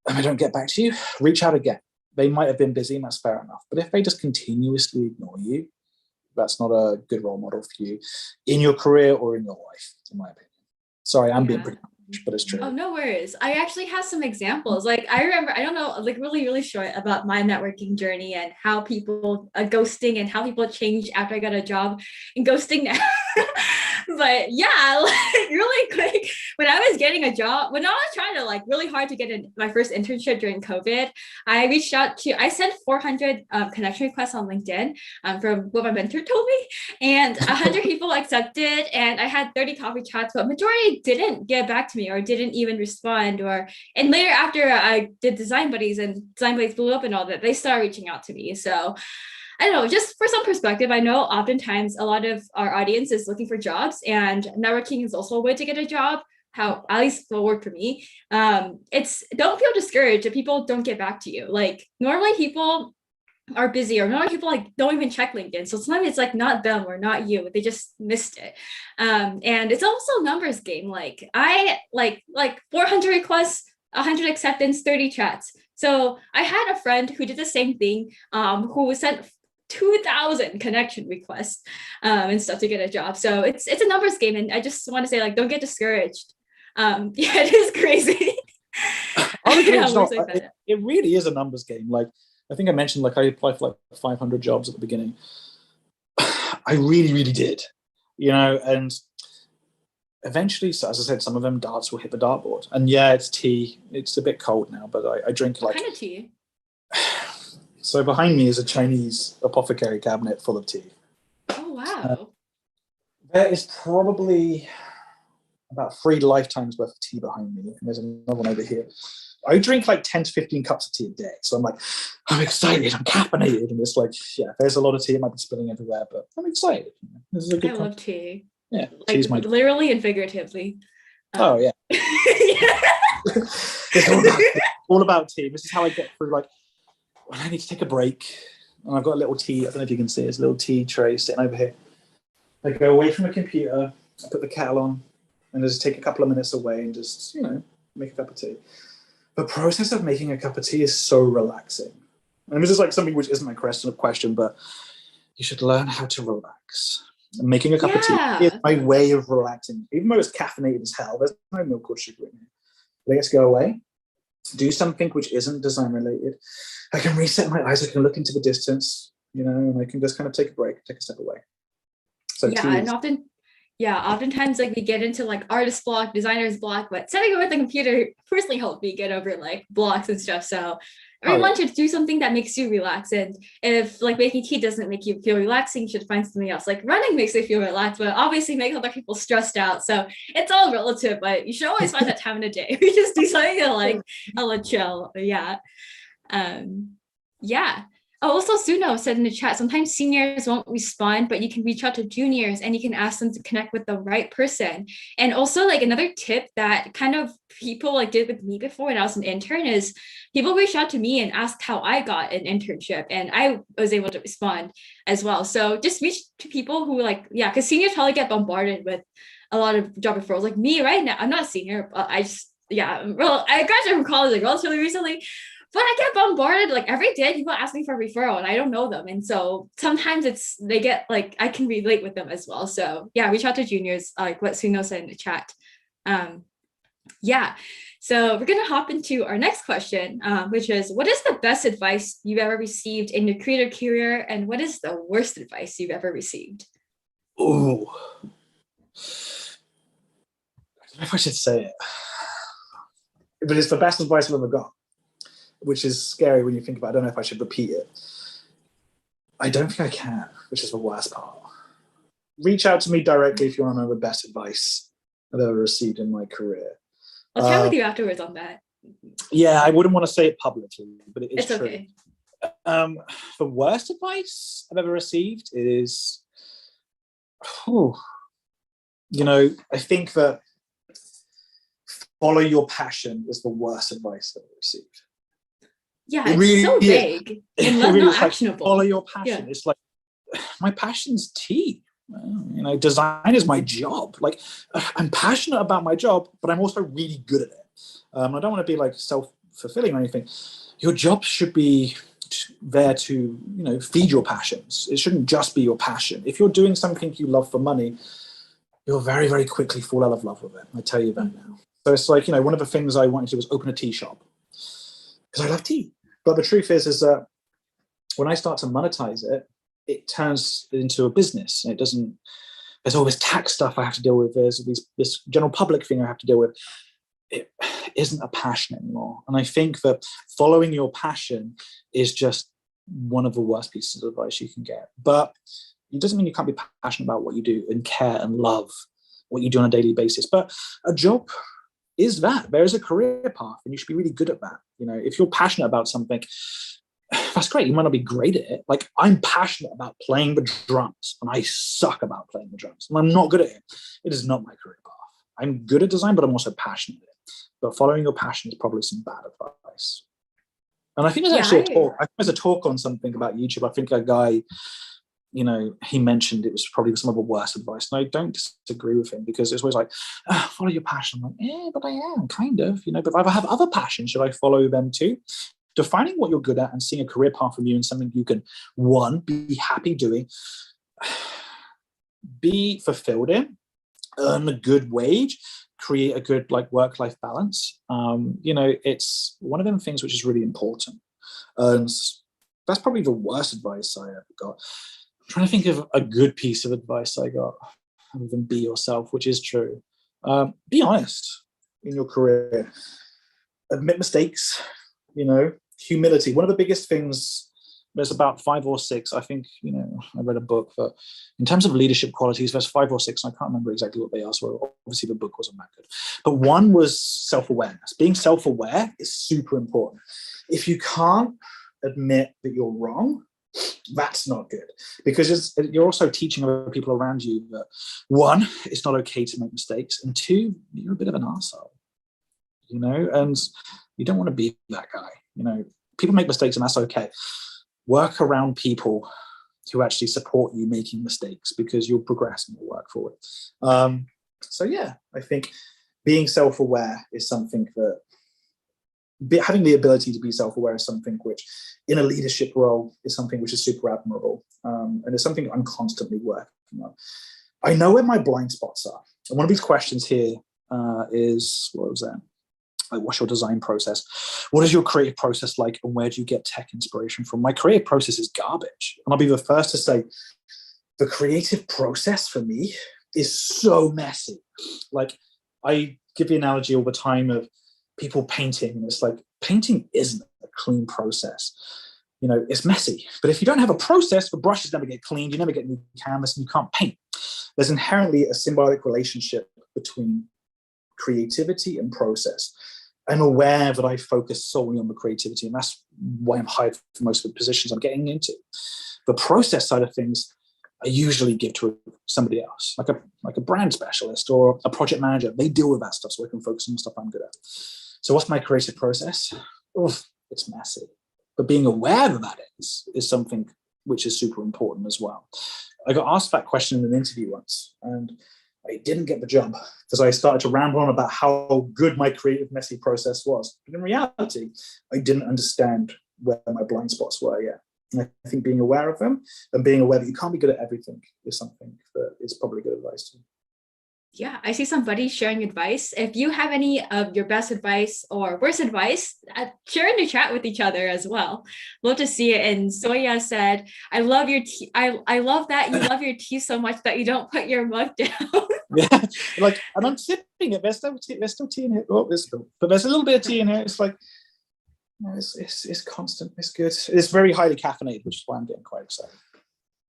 and they don't get back to you, reach out again. They might have been busy, and that's fair enough. But if they just continuously ignore you, that's not a good role model for you in your career or in your life, in my opinion. Sorry, I'm being pretty much, but it's true. Oh, no worries. I actually have some examples. Like, I remember, I don't know, like really, really short about my networking journey and how people ghosting and how people change after I got a job and ghosting now. But yeah, like really quick, when I was getting a job, when I was trying to like really hard to get my first internship during COVID, I sent 400 connection requests on LinkedIn from what my mentor told me, and 100 people accepted, and I had 30 coffee chats, but majority didn't get back to me or didn't even respond. And later after I did Design Buddies and Design Buddies blew up and all that, they started reaching out to me. So I don't know, just for some perspective, I know oftentimes a lot of our audience is looking for jobs, and networking is also a way to get a job. How at least will work for me. It's don't feel discouraged if people don't get back to you. Like normally people are busy, or normally people like don't even check LinkedIn. So sometimes it's like not them or not you, they just missed it. And it's also a numbers game. Like I like 400 requests, 100 acceptance, 30 chats. So I had a friend who did the same thing, who sent 2,000 connection requests and stuff to get a job. So it's a numbers game, and I just want to say, like, don't get discouraged. Yeah, it is crazy. Honestly, it's not, it really is a numbers game. Like I think I mentioned, like I applied for like 500 jobs at the beginning. I really did, you know, and eventually, so as I said, some of them darts will hit the dartboard. And yeah, it's tea. It's a bit cold now, but I drink like. What kind of tea? So behind me is a Chinese apothecary cabinet full of tea. Oh, wow. There is probably about 3 lifetimes worth of tea behind me. And there's another one over here. I drink like 10 to 15 cups of tea a day. So I'm like, I'm excited, I'm caffeinated. And it's like, yeah, there's a lot of tea. It might be spilling everywhere, but I'm excited. This is a good love tea. Yeah, like literally and figuratively. Oh, yeah. Yeah. It's all about tea. This is how I get through, like, when I need to take a break, and I've got a little tea, I don't know if you can see it, it's a little tea tray sitting over here. I go away from the computer, I put the kettle on, and just take a couple of minutes away and just, you know, make a cup of tea. The process of making a cup of tea is so relaxing. And this is like something which isn't my question, but you should learn how to relax. And making a cup of tea is my way of relaxing. Even though it's caffeinated as hell, there's no milk or sugar in here. Let's go away, do something which isn't design related. I can reset my eyes, I can look into the distance, you know, and I can just kind of take a break, take a step away. So yeah, and oftentimes like we get into like artist block, designer's block, but sitting with the computer personally helped me get over like blocks and stuff. So everyone should do something that makes you relax. And if like making tea doesn't make you feel relaxing, you should find something else. Like running makes you feel relaxed, but obviously makes other people stressed out. So it's all relative, but you should always find that time in the day. We just do something to like hella chill. Yeah. Yeah. Oh, also Suno said in the chat, sometimes seniors won't respond, but you can reach out to juniors and you can ask them to connect with the right person. And also like another tip that kind of people like did with me before when I was an intern is people reached out to me and asked how I got an internship, and I was able to respond as well. So just reach to people who like, yeah, because seniors probably get bombarded with a lot of job referrals. Like me right now, I'm not a senior, but I graduated from college like relatively recently. But I get bombarded like every day. People ask me for a referral and I don't know them. And so sometimes they get like, I can relate with them as well. So yeah, reach out to juniors, like what Suno said in the chat. Yeah. So we're going to hop into our next question, which is, what is the best advice you've ever received in your creator career? And what is the worst advice you've ever received? Oh, I don't know if I should say it, but it's the best advice I've ever got, which is scary when you think about it. I don't know if I should repeat it. I don't think I can, which is the worst part. Reach out to me directly if you want to know the best advice I've ever received in my career. I'll chat with you afterwards on that. Yeah, I wouldn't want to say it publicly, but it is true. Okay. The worst advice I've ever received is, you know, I think that follow your passion is the worst advice I've ever received. Yeah, it's really so vague and really not actionable. Like, follow your passion. Yeah. It's like, my passion's tea. You know, design is my job. Like, I'm passionate about my job, but I'm also really good at it. I don't want to be like self-fulfilling or anything. Your job should be there to, you know, feed your passions. It shouldn't just be your passion. If you're doing something you love for money, you'll very, very quickly fall out of love with it. I tell you that now. So it's like, you know, one of the things I wanted to do was open a tea shop because I love tea. But the truth is that when I start to monetize it, it turns into a business. It doesn't, There's always tax stuff I have to deal with. There's this general public thing I have to deal with. It isn't a passion anymore. And I think that following your passion is just one of the worst pieces of advice you can get. But it doesn't mean you can't be passionate about what you do and care and love what you do on a daily basis. But a job is that. There is a career path, and you should be really good at that. You know, if you're passionate about something, that's great. You might not be great at it. Like, I'm passionate about playing the drums, and I suck about playing the drums, and I'm not good at it. It is not my career path. I'm good at design, but I'm also passionate at it. But following your passion is probably some bad advice. And I think there's actually a talk. I think there's a talk on something about YouTube. I think a guy, you know, he mentioned it was probably some of the worst advice. And I don't disagree with him, because it's always like, follow your passion. I'm like, but I am kind of, you know, but if I have other passions, should I follow them too? Defining what you're good at and seeing a career path from you and something you can, one, be happy doing, be fulfilled in, earn a good wage, create a good like work-life balance. You know, it's one of them things which is really important. And that's probably the worst advice I ever got. I'm trying to think of a good piece of advice I got, other than be yourself, which is true. Be honest in your career. Admit mistakes, you know, humility. One of the biggest things, there's about 5 or 6, I think, you know, I read a book, but in terms of leadership qualities, there's 5 or 6, and I can't remember exactly what they are, so obviously the book wasn't that good. But one was self-awareness. Being self-aware is super important. If you can't admit that you're wrong, that's not good, because you're also teaching other people around you that, one, it's not okay to make mistakes, and 2, you're a bit of an arsehole, you know, and you don't want to be that guy. You know, people make mistakes, and that's okay. Work around people who actually support you making mistakes, because you'll progress and you'll work forward. So yeah, I think being self-aware is something that, having the ability to be self-aware is something which, in a leadership role, is something which is super admirable, and it's something I'm constantly working on. I know where my blind spots are, and one of these questions here is, what was that? Like, what's your design process? What is your creative process like, and where do you get tech inspiration from? My creative process is garbage, and I'll be the first to say the creative process for me is so messy. Like, I give the analogy all the time of people painting, and it's like, painting isn't a clean process. You know, it's messy, but if you don't have a process, the brushes never get cleaned, you never get new canvas, and you can't paint. There's inherently a symbiotic relationship between creativity and process. I'm aware that I focus solely on the creativity, and that's why I'm hired for most of the positions I'm getting into. The process side of things, I usually give to somebody else, like a brand specialist or a project manager. They deal with that stuff, so I can focus on the stuff I'm good at. So what's my creative process? Oof, it's messy. But being aware of that is something which is super important as well. I got asked that question in an interview once, and I didn't get the job because I started to ramble on about how good my creative, messy process was. But in reality, I didn't understand where my blind spots were yet. And I think being aware of them and being aware that you can't be good at everything is something that is probably good advice too. Yeah, I see somebody sharing advice. If you have any of your best advice or worst advice, share in the chat with each other as well. Love to see it. And Soya said, "I love your tea. I love that you love your tea so much that you don't put your mug down." Yeah, like, and I'm sipping it. There's still tea in here. Oh, but there's a little bit of tea in here. It's like, no, it's constant. It's good. It's very highly caffeinated, which is why I'm getting quite excited.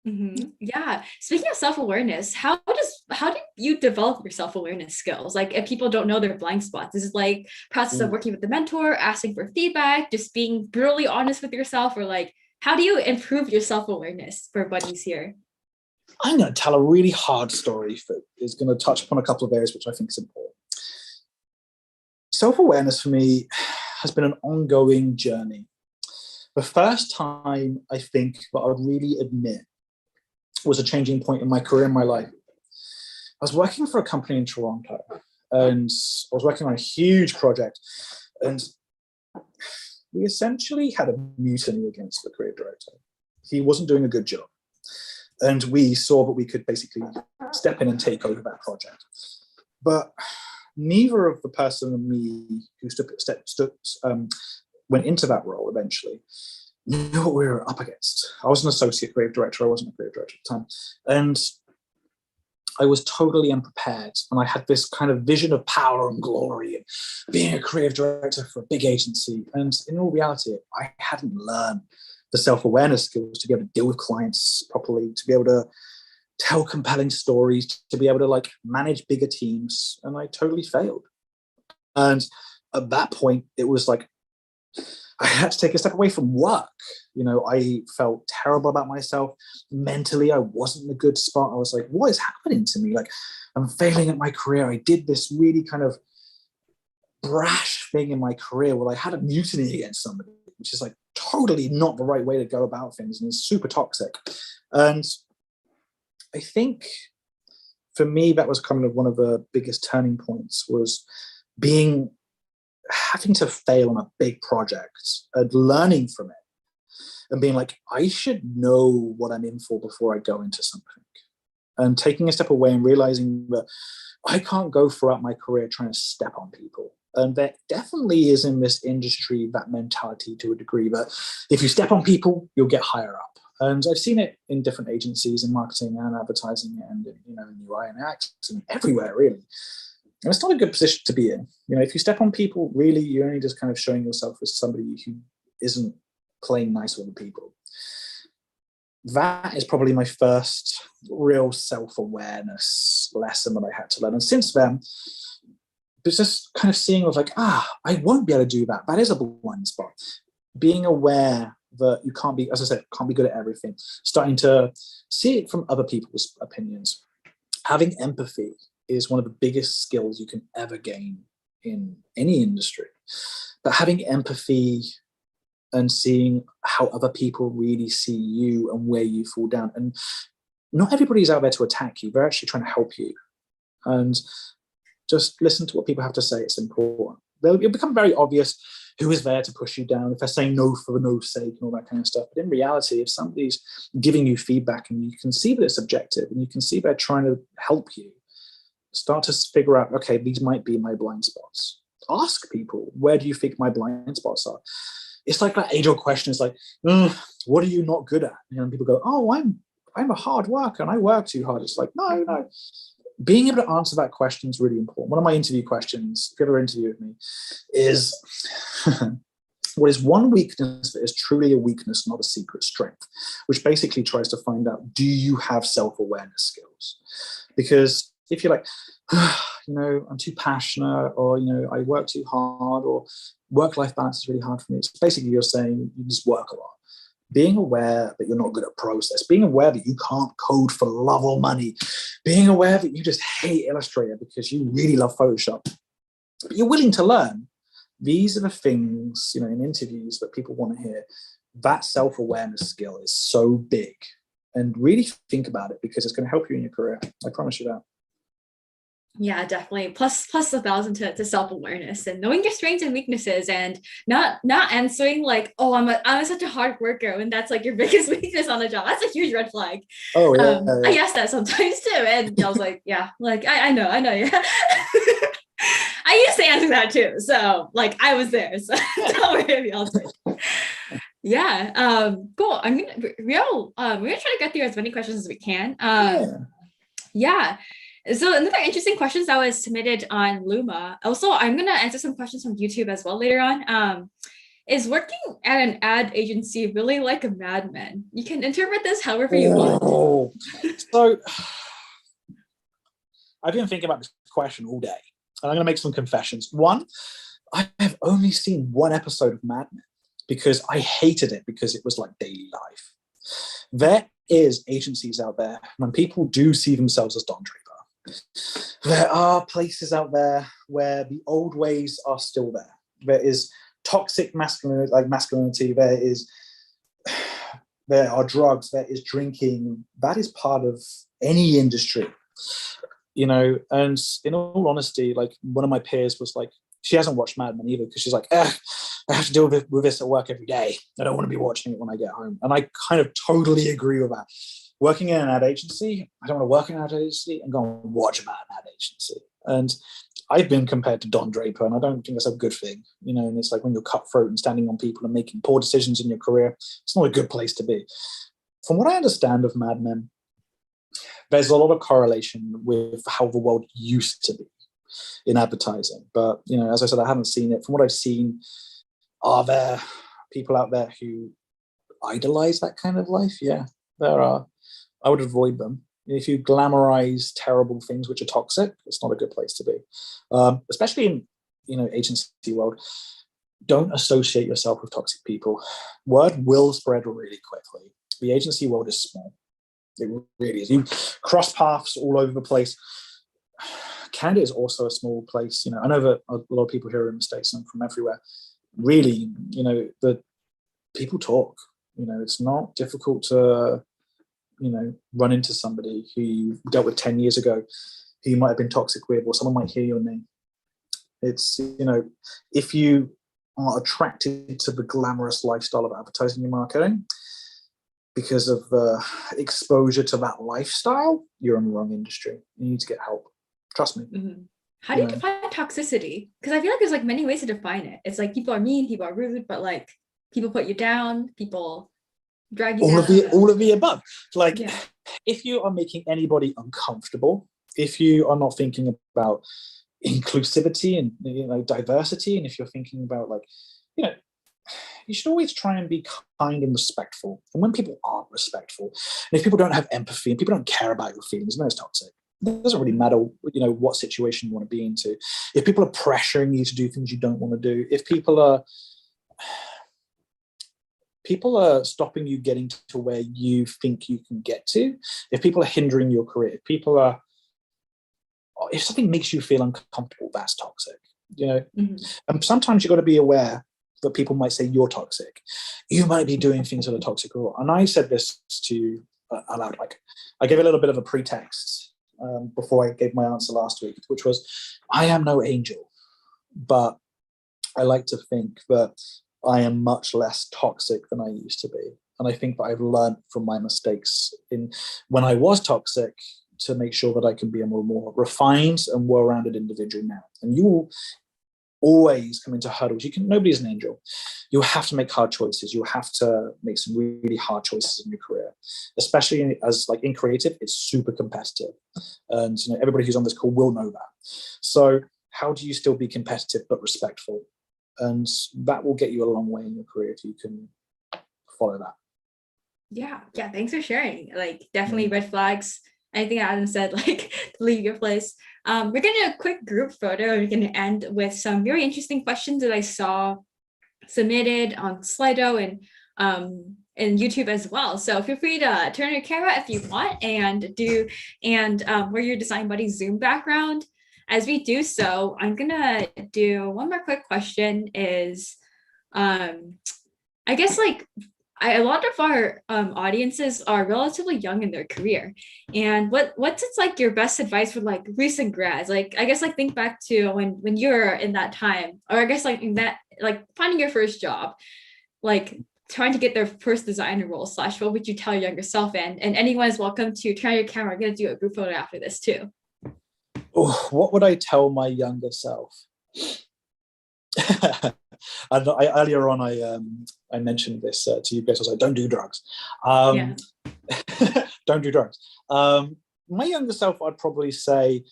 Mm-hmm. Yeah. Speaking of self-awareness, how did you develop your self-awareness skills? Like, if people don't know their blind spots, is it like process of working with the mentor, asking for feedback, just being brutally honest with yourself, or like, how do you improve your self-awareness for buddies here? I'm going to tell a really hard story that is going to touch upon a couple of areas which I think is important. Self-awareness for me has been an ongoing journey. The first time I think that I would really admit was a changing point in my career and my life. I was working for a company in Toronto, and I was working on a huge project, and we essentially had a mutiny against the creative director. He wasn't doing a good job, and we saw that we could basically step in and take over that project. But neither of the person and me who went into that role eventually knew what we were up against. I was an associate creative director. I wasn't a creative director at the time. And I was totally unprepared, and I had this kind of vision of power and glory and being a creative director for a big agency. And in all reality, I hadn't learned the self-awareness skills to be able to deal with clients properly, to be able to tell compelling stories, to be able to like manage bigger teams, and I totally failed. And at that point, it was like I had to take a step away from work. You know, I felt terrible about myself. Mentally, I wasn't in a good spot. I was like, what is happening to me? Like, I'm failing at my career. I did this really kind of brash thing in my career where I had a mutiny against somebody, which is like totally not the right way to go about things, and it's super toxic. And I think for me, that was kind of one of the biggest turning points, was having to fail on a big project and learning from it and being like, I should know what I'm in for before I go into something. And taking a step away and realizing that I can't go throughout my career trying to step on people. And there definitely is in this industry that mentality to a degree that if you step on people, you'll get higher up. And I've seen it in different agencies in marketing and advertising and, you know, in UI and X and everywhere, really. And it's not a good position to be in. You know, if you step on people, really, you're only just kind of showing yourself as somebody who isn't playing nice with the people. That is probably my first real self-awareness lesson that I had to learn. And since then, it's just kind of seeing of like, I won't be able to do that. That is a blind spot. Being aware that you can't be, as I said, can't be good at everything. Starting to see it from other people's opinions. Having empathy is one of the biggest skills you can ever gain in any industry. But having empathy and seeing how other people really see you and where you fall down. And not everybody's out there to attack you. They're actually trying to help you. And just listen to what people have to say. It's important. It'll become very obvious who is there to push you down, if they're saying no for no sake and all that kind of stuff. But in reality, if somebody's giving you feedback and you can see that it's objective and you can see they're trying to help you, start to figure out, okay, these might be my blind spots. Ask people, where do you think my blind spots are? It's like that age-old question. It's like, what are you not good at? And people go, oh, I'm a hard worker and I work too hard. It's like, no. Being able to answer that question is really important. One of my interview questions, if you ever interview with me, is what is one weakness that is truly a weakness, not a secret strength, which basically tries to find out, do you have self-awareness skills? Because if you're like, you know, I'm too passionate, or, you know, I work too hard, or work-life balance is really hard for me, it's basically you're saying you just work a lot. Being aware that you're not good at process, being aware that you can't code for love or money, being aware that you just hate Illustrator because you really love Photoshop, but you're willing to learn. These are the things, you know, in interviews that people want to hear. That self-awareness skill is so big, and really think about it because it's going to help you in your career. I promise you that. Yeah, definitely. Plus 1,000 to self-awareness and knowing your strengths and weaknesses, and not answering like, oh, I'm such a hard worker, and that's like your biggest weakness on the job. That's a huge red flag. Oh yeah. I asked that sometimes too, and I was like, yeah, like I know, yeah. I used to answer that too, so like I was there. So don't worry about it. Yeah. Cool. We're gonna try to get through as many questions as we can. Yeah. So another interesting questions that was submitted on Luma. Also, I'm gonna answer some questions from YouTube as well later on. Is working at an ad agency really like a Madman? You can interpret this however you want. So I've been thinking about this question all day, and I'm gonna make some confessions. One, I have only seen one episode of Madman because I hated it because it was like daily life. There is agencies out there when people do see themselves as Don Draper. There are places out there where the old ways are still there. There is toxic masculinity. There are drugs. There is drinking. That is part of any industry, you know. And in all honesty, like one of my peers was like, she hasn't watched Mad Men either because she's like, I have to deal with this at work every day. I don't want to be watching it when I get home. And I kind of totally agree with that. Working in an ad agency, I don't want to work in an ad agency and go and watch about an ad agency. And I've been compared to Don Draper, and I don't think that's a good thing, you know. And it's like when you're cutthroat and standing on people and making poor decisions in your career, it's not a good place to be. From what I understand of Mad Men, there's a lot of correlation with how the world used to be in advertising. But, you know, as I said, I haven't seen it. From what I've seen, are there people out there who idolize that kind of life? Yeah, there are. I would avoid them. If you glamorize terrible things which are toxic, it's not a good place to be. Especially in, you know, agency world. Don't associate yourself with toxic people. Word will spread really quickly. The agency world is small. It really is. You cross paths all over the place. Canada is also a small place. You know, I know that a lot of people here are in the States and from everywhere. Really, you know, the people talk. You know, it's not difficult to, you know, run into somebody who you dealt with 10 years ago, who you might have been toxic with, or someone might hear your name. It's, you know, if you are attracted to the glamorous lifestyle of advertising and marketing because of the exposure to that lifestyle, you're in the wrong industry. You need to get help. Trust me. Mm-hmm. How do you define toxicity? Because I feel like there's like many ways to define it. It's like people are mean, people are rude, but like people put you down, people drag you down. All of the above. Like, if you are making anybody uncomfortable, if you are not thinking about inclusivity and, you know, diversity, and if you're thinking about, like, you know, you should always try and be kind and respectful. And when people aren't respectful, and if people don't have empathy and people don't care about your feelings, then it's toxic. It doesn't really matter, you know, what situation you want to be into. If people are pressuring you to do things you don't want to do, if people are stopping you getting to where you think you can get to, if people are hindering your career, if something makes you feel uncomfortable, that's toxic, you know. And sometimes you've got to be aware that people might say you're toxic. You might be doing things that are toxic. And I said this to you aloud, like, I gave a little bit of a pretext before I gave my answer last week, which was, I am no angel, but I like to think that I am much less toxic than I used to be. And I think that I've learned from my mistakes in when I was toxic to make sure that I can be a more refined and well-rounded individual now. And you will always come into hurdles. Nobody's an angel. You'll have to make hard choices. You'll have to make some really hard choices in your career, especially as, like, in creative, it's super competitive. And, you know, everybody who's on this call will know that. So how do you still be competitive but respectful? And that will get you a long way in your career if you can follow that. Yeah. Thanks for sharing. Like, definitely red flags. Anything Adam said, like, leave your place. We're gonna do a quick group photo, and we're gonna end with some very interesting questions that I saw submitted on Slido and YouTube as well. So feel free to turn your camera if you want and wear your Design Buddy Zoom background. As we do so, I'm gonna do one more quick question. Is I guess, like, a lot of our audiences are relatively young in their career, and what's it's like your best advice for, like, recent grads? Like, I guess, like, think back to when you're in that time, or I guess, like, in that, like, finding your first job, like trying to get their first designer role / what would you tell your younger self? And anyone is welcome to turn your camera. I'm gonna do a group photo after this too. Oh, what would I tell my younger self? Earlier on, I mentioned this to you guys. I was like, don't do drugs. Don't do drugs. My younger self, I'd probably say,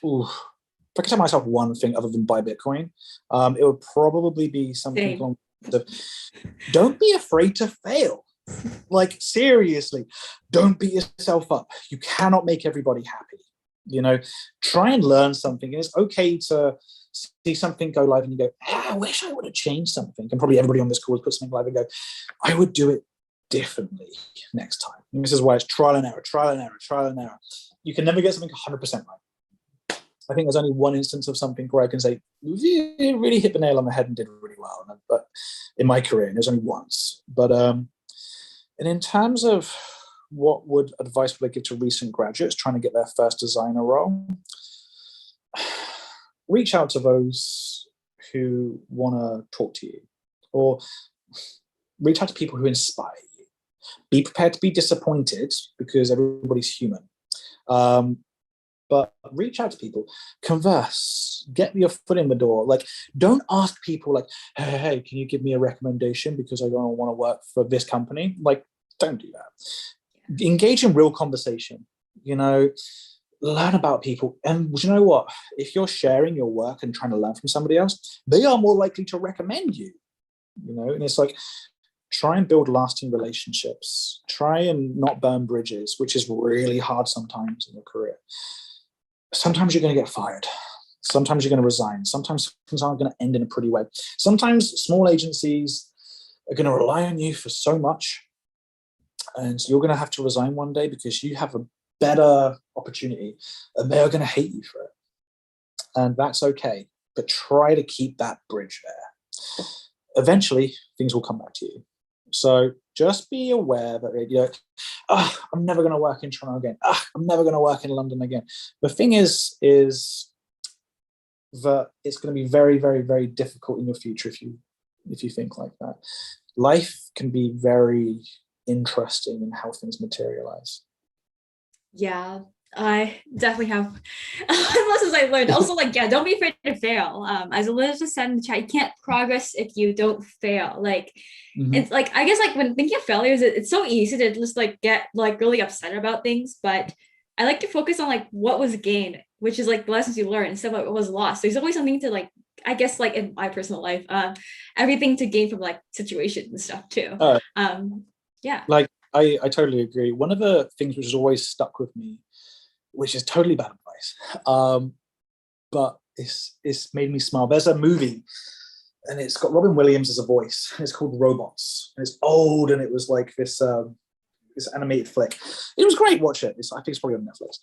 if I could tell myself one thing other than buy Bitcoin, it would probably be something along the lines of, don't be afraid to fail. Like, seriously, don't beat yourself up. You cannot make everybody happy. You know, try and learn something. And it's okay to see something go live and you go, I wish I would have changed something. And probably everybody on this call would put something live and go, I would do it differently next time. And this is why it's trial and error, trial and error, trial and error. You can never get something 100% right. I think there's only one instance of something where I can say, you really hit the nail on the head and did really well. But in my career, and there's only once. But and in terms of what advice would I give to recent graduates trying to get their first designer role? Reach out to those who want to talk to you, or reach out to people who inspire you. Be prepared to be disappointed, because everybody's human. But reach out to people, converse, get your foot in the door. Like, don't ask people like, hey, can you give me a recommendation because I don't want to work for this company? Like, don't do that. engage in real conversation, learn about people. And you know what? If you're sharing your work and trying to learn from somebody else, they are more likely to recommend you, and it's like, try and build lasting relationships. Try and not burn bridges, which is really hard sometimes in your career. Sometimes you're going to get fired. Sometimes you're going to resign. Sometimes things aren't going to end in a pretty way. Sometimes small agencies are going to rely on you for so much, and you're going to have to resign one day because you have a better opportunity, and they're going to hate you for it. And that's okay. But try to keep that bridge there. Eventually, things will come back to you. So just be aware that I'm never going to work in Toronto again. I'm never going to work in London again. The thing is that it's going to be very, very, very difficult in your future if you think like that. Life can be very interesting in how things materialize. Yeah, I definitely have lessons I learned. Also, don't be afraid to fail. As Liz just said in the chat, you can't progress if you don't fail. It's I guess when thinking of failures, it's so easy to just get really upset about things. But I like to focus on what was gained, which is the lessons you learned instead of what was lost. There's always something to I guess in my personal life, everything to gain from situations and stuff too. Yeah. I totally agree. One of the things which has always stuck with me, which is totally bad advice, but it's made me smile. There's a movie, and it's got Robin Williams as a voice, and it's called Robots. And it's old, and it was this animated flick. It was great. Watch it. I think it's probably on Netflix.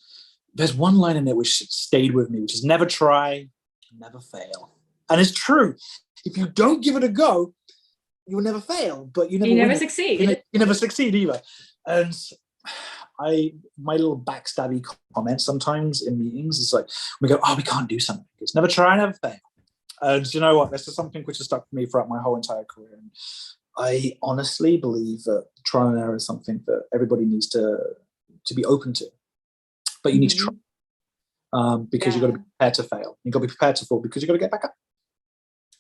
There's one line in it which stayed with me, which is never try, never fail. And it's true. If you don't give it a go, you will never fail, but you never succeed. You never succeed either. And my little backstabby comment sometimes in meetings is we go, we can't do something. It's never try, never fail. And you know what? This is something which has stuck with me throughout my whole entire career. And I honestly believe that trial and error is something that everybody needs to be open to. But you need to try, because you've got to be prepared to fail. You've got to be prepared to fall because you've got to get back up.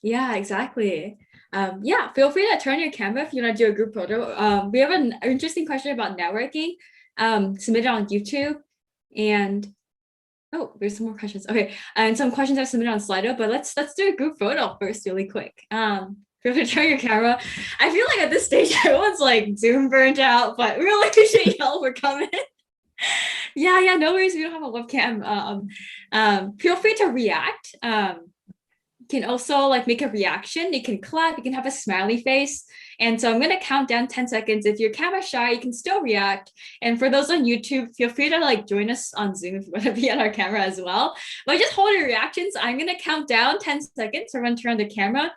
Yeah, exactly. Feel free to turn your camera if you want to do a group photo. We have an interesting question about networking submitted on YouTube, and there's some more questions. Okay, and some questions are submitted on Slido, but let's do a group photo first really quick. Feel free to turn your camera. I feel at this stage everyone's Zoom burnt out, but we really appreciate y'all for coming. Yeah, no worries. We don't have a webcam. Feel free to react. You can also make a reaction. You can clap. You can have a smiley face. And so I'm going to count down 10 seconds. If you're camera shy, you can still react. And for those on YouTube, feel free to join us on Zoom if you want to be on our camera as well. But just hold your reactions. I'm going to count down 10 seconds for everyone to turn on the camera.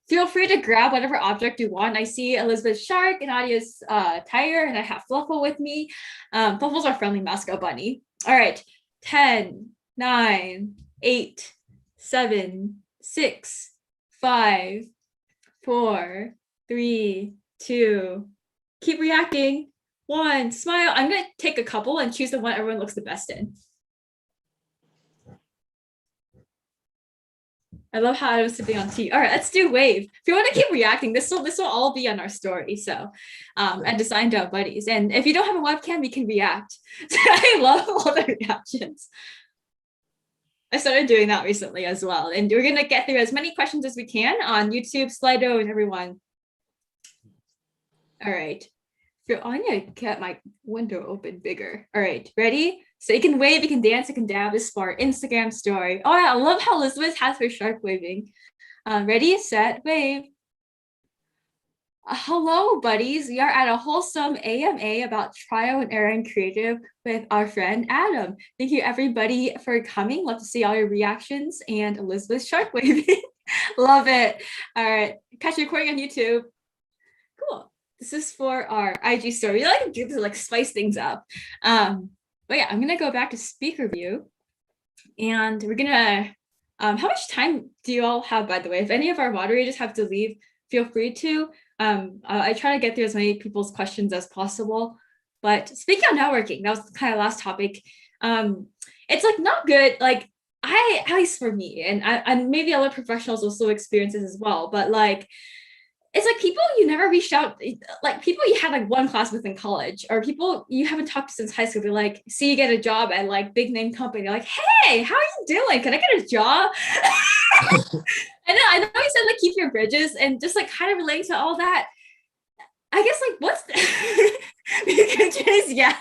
Feel free to grab whatever object you want. I see Elizabeth Shark and Adia's Tiger, and I have Fluffle with me. Fluffle's our friendly mascot bunny. All right. 10, 9, 8, 7, 6, 5, 4, 3, 2. Keep reacting. 1. Smile. I'm going to take a couple and choose the one everyone looks the best in. I love how I was sipping on tea. All right, let's do wave. If you want to keep reacting, this will all be on our story. So, and Design Dog Buddies. And if you don't have a webcam, you can react. I love all the reactions. I started doing that recently as well. And we're going to get through as many questions as we can on YouTube, Slido, and everyone. All right. I'm going to get my window open bigger. All right, ready? So you can wave, you can dance, you can dab. This is for our Instagram story. Oh, yeah, I love how Elizabeth has her shark waving. Ready, set, wave. Hello, buddies. We are at a wholesome AMA about trial and error and creative with our friend Adam. Thank you, everybody, for coming. Love to see all your reactions and Elizabeth's shark waving. Love it. All right, catch the recording on YouTube. Cool. This is for our IG story. We like to do this, spice things up. But yeah, I'm gonna go back to speaker view, and we're gonna. How much time do you all have, by the way? If any of our moderators have to leave, feel free to. I try to get through as many people's questions as possible. But speaking of networking, that was kind of last topic. It's not good. At least for me, and maybe other professionals also experience this as well. But it's like people you never reached out, like people you had like one class with in college, or people you haven't talked to since high school. Be like, see you get a job at like big name company. You're like, hey, how are you doing? Can I get a job? I know you said like keep your bridges and just like kind of relating to all that. I guess like what's because yeah.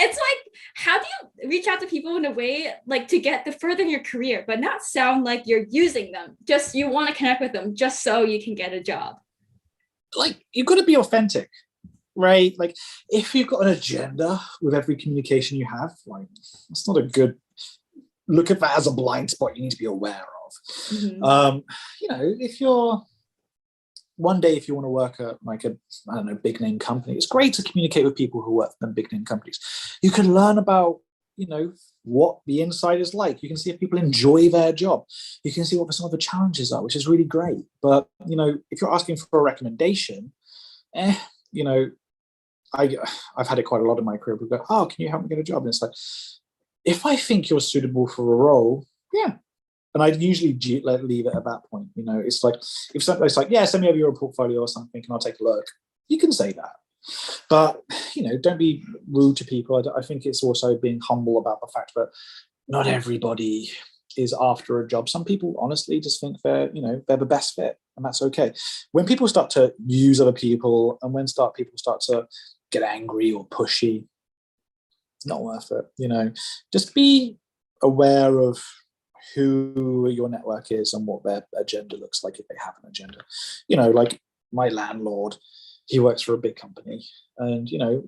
It's like how do you reach out to people in a way like to get the further in your career, but not sound like you're using them. Just you want to connect with them just so you can get a job. Like you've got to be authentic, right? Like if you've got an agenda with every communication you have, like it's not a good look at that as a blind spot you need to be aware of. Mm-hmm. You know, if you're one day, if you want to work at like a, I don't know, big name company, it's great to communicate with people who work in big name companies. You can learn about, you know, what the inside is like. You can see if people enjoy their job. You can see what some of the challenges are, which is really great. But, you know, if you're asking for a recommendation, you know, I've had it quite a lot in my career. People go, oh, can you help me get a job? And it's like, if I think you're suitable for a role, yeah. And I'd usually leave it at that point. You know, it's like, if somebody's like, yeah, send me over your portfolio or something and I'll take a look. You can say that. But, you know, don't be rude to people. I think it's also being humble about the fact that not everybody is after a job. Some people honestly just think they're, you know, they're the best fit, and that's okay. When people start to use other people and when people start to get angry or pushy, it's not worth it. You know, just be aware of who your network is and what their agenda looks like if they have an agenda. You know, like my landlord, he works for a big company, and you know,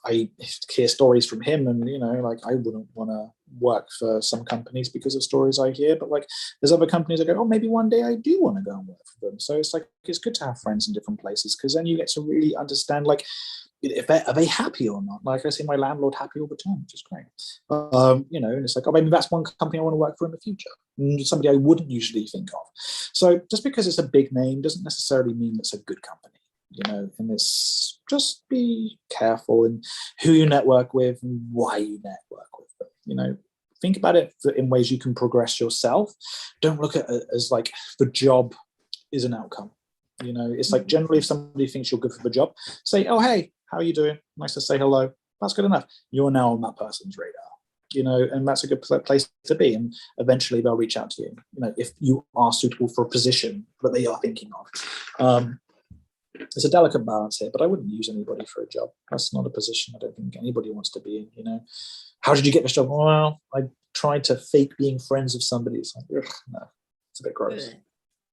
I hear stories from him, and you know, like I wouldn't want to work for some companies because of stories I hear, but like there's other companies that go, oh, maybe one day I do want to go and work for them. So it's like it's good to have friends in different places because then you get to really understand like if are they happy or not. Like I see my landlord happy all the time, which is great. You know, and it's like, oh, maybe that's one company I want to work for in the future. And somebody I wouldn't usually think of. So just because it's a big name doesn't necessarily mean it's a good company, you know, and it's just be careful in who you network with and why you network with them. You know, think about it in ways you can progress yourself. Don't look at it as like the job is an outcome. You know, it's like generally if somebody thinks you're good for the job, say, oh, hey, how are you doing? Nice to say hello. That's good enough. You're now on that person's radar, you know, and that's a good place to be. And eventually they'll reach out to you, you know, if you are suitable for a position that they are thinking of. It's a delicate balance here, but I wouldn't use anybody for a job. That's not a position I don't think anybody wants to be in, you know. How did you get this job? Well, I tried to fake being friends with somebody. It's like, ugh, no, it's a bit gross.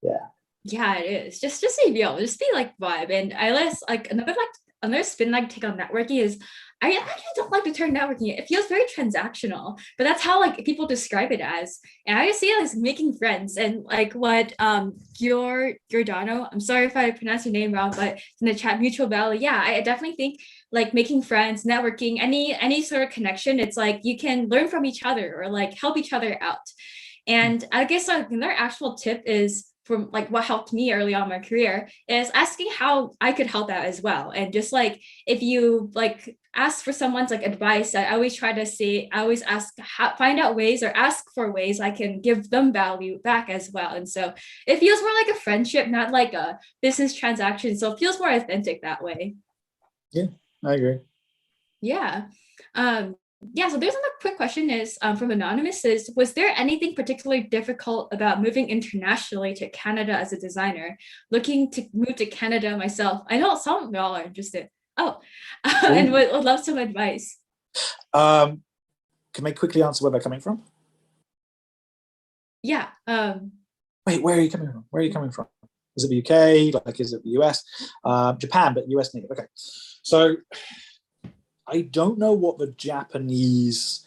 Yeah. Yeah, it is. Just be real. Just be like vibe. And I less like another spin like take on networking is I actually don't like the term networking. It feels very transactional, but that's how like people describe it as. And I just see it as making friends and like what Giordano, I'm sorry if I pronounced your name wrong, but in the chat, Mutual Valley, yeah, I definitely think like making friends, networking, any sort of connection, it's like you can learn from each other or like help each other out. And I guess like another actual tip is from like what helped me early on in my career is asking how I could help out as well. And just like if you like ask for someone's like advice, I always try to say, I always ask, find out ways or ask for ways I can give them value back as well. And so it feels more like a friendship, not like a business transaction. So it feels more authentic that way. Yeah, I agree. Yeah. Yeah, so there's another quick question is from Anonymous is, was there anything particularly difficult about moving internationally to Canada as a designer? Looking to move to Canada myself. I know some of y'all are interested. Oh, and would love some advice. Can I quickly answer where they're coming from? Yeah. Wait, where are you coming from? Where are you coming from? Is it the UK? Like, is it the US? Japan, but US native. Okay. So I don't know what the Japanese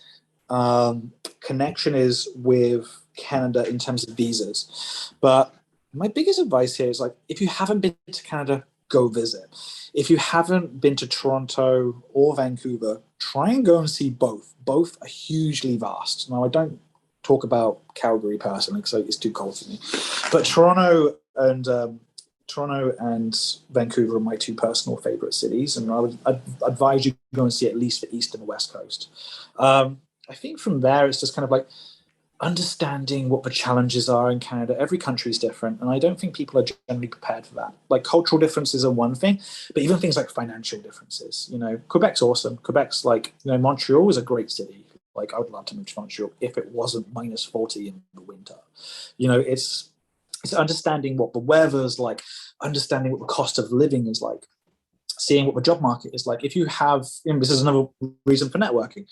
connection is with Canada in terms of visas, but my biggest advice here is like, if you haven't been to Canada, go visit. If you haven't been to Toronto or Vancouver, try and go and see both. Both are hugely vast. Now, I don't talk about Calgary personally because it's too cold for me, but Toronto and Vancouver are my two personal favorite cities, and I'd advise you to go and see at least the East and the West Coast. I think from there, it's just kind of like, understanding what the challenges are in Canada. Every country is different, and I don't think people are generally prepared for that. Like cultural differences are one thing, but even things like financial differences. You know, Quebec's awesome. Quebec's like, you know, Montreal is a great city. Like I would love to move to Montreal if it wasn't -40 in the winter. You know, it's understanding what the weather's like, understanding what the cost of living is like, seeing what the job market is like. If you have, you know, this is another reason for networking.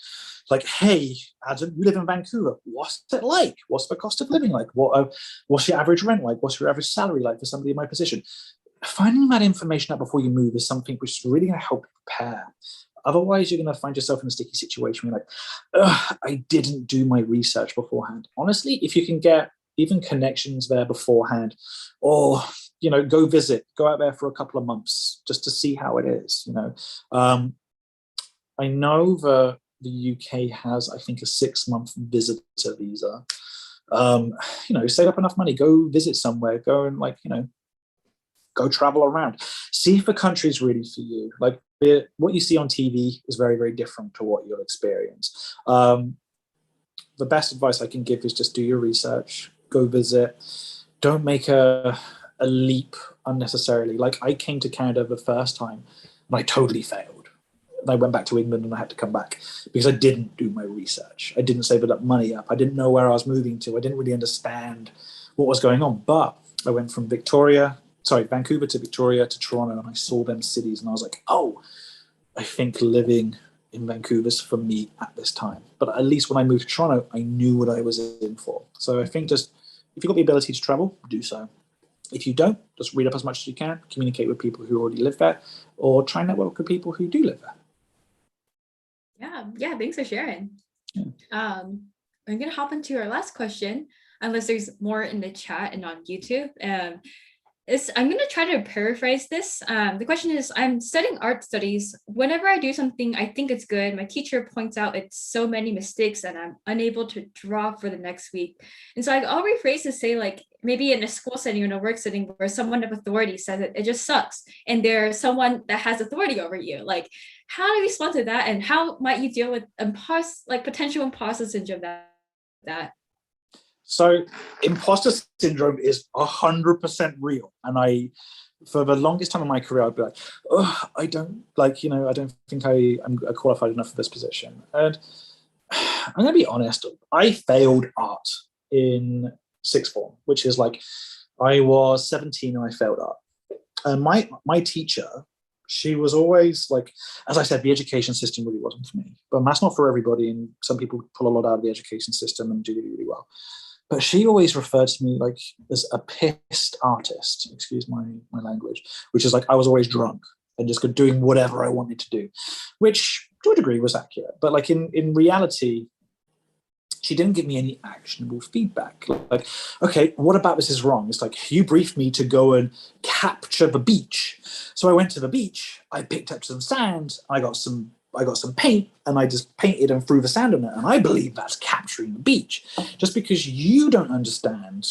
Like, hey, Adam, you live in Vancouver. What's it like? What's the cost of living like? What's your average rent like? What's your average salary like for somebody in my position? Finding that information out before you move is something which is really going to help you prepare. Otherwise, you're going to find yourself in a sticky situation where you're like, I didn't do my research beforehand. Honestly, if you can get even connections there beforehand, or you know, go out there for a couple of months just to see how it is. You know, I know the UK has, I think, a 6-month visitor visa. You know, save up enough money, go visit somewhere, go and like, you know, go travel around, see if the country is really for you. Like what you see on TV is very, very different to what you'll experience. The best advice I can give is just do your research, go visit, don't make a leap unnecessarily. Like I came to Canada the first time and I totally failed. I went back to England and I had to come back because I didn't do my research. I didn't save enough money up. I didn't know where I was moving to. I didn't really understand what was going on. But I went from Vancouver to Victoria to Toronto, and I saw them cities and I was like, oh, I think living in Vancouver's for me at this time. But at least when I moved to Toronto, I knew what I was in for. So I think just if you've got the ability to travel, do so. If you don't, just read up as much as you can, communicate with people who already live there, or try and network with people who do live there. Yeah, thanks for sharing. Yeah. I'm gonna hop into our last question, unless there's more in the chat and on YouTube. I'm going to try to paraphrase this. The question is, I'm studying art studies. Whenever I do something, I think it's good. My teacher points out it's so many mistakes and I'm unable to draw for the next week. And so I'll rephrase to say, like, maybe in a school setting or in a work setting where someone of authority says it just sucks. And there's someone that has authority over you. Like, how do you respond to that? And how might you deal with potential imposter syndrome that? So imposter syndrome is 100% real. And for the longest time in my career, I'd be like, oh, I don't think I'm qualified enough for this position. And I'm going to be honest, I failed art in sixth form, which is like, I was 17 and I failed art. And my teacher, she was always like, as I said, the education system really wasn't for me. But that's not for everybody. And some people pull a lot out of the education system and do really, really well. But she always referred to me like as a pissed artist, excuse my language, which is like I was always drunk and just doing whatever I wanted to do, which to a degree was accurate. But like in reality, she didn't give me any actionable feedback. Like, okay, what about this is wrong? It's like, you briefed me to go and capture the beach. So I went to the beach, I picked up some sand, I got some paint, and I just painted and threw the sand on it. And I believe that's capturing the beach. Just because you don't understand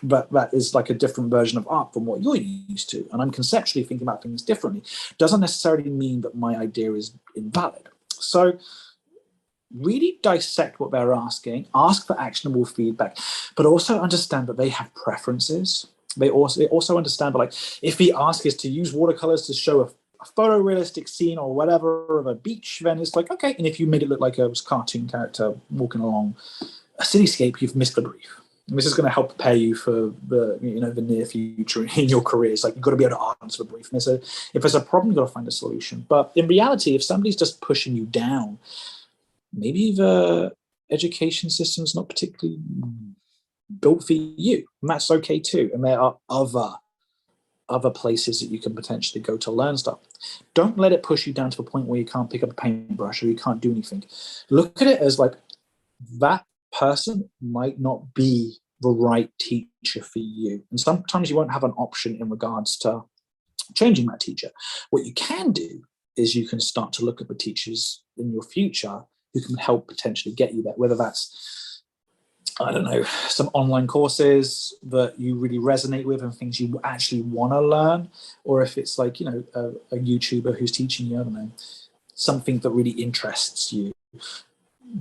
that is like a different version of art from what you're used to, and I'm conceptually thinking about things differently, doesn't necessarily mean that my idea is invalid. So really dissect what they're asking, ask for actionable feedback, but also understand that they have preferences. They also understand that, like, if the ask is to use watercolors to show a photorealistic scene or whatever of a beach, then it's like, okay. And if you made it look like a cartoon character walking along a cityscape, you've missed the brief. And this is going to help prepare you for the near future in your career. It's like you've got to be able to answer the brief. And if there's a problem, you've got to find a solution. But in reality, if somebody's just pushing you down, maybe the education system's not particularly built for you, and that's okay too. And there are other places that you can potentially go to learn stuff. Don't let it push you down to the point where you can't pick up a paintbrush or you can't do anything. Look at it as like, that person might not be the right teacher for you. And sometimes you won't have an option in regards to changing that teacher. What you can do is you can start to look at the teachers in your future who can help potentially get you there, whether that's, I don't know, some online courses that you really resonate with and things you actually want to learn, or if it's like, a YouTuber who's teaching you, I don't know, something that really interests you.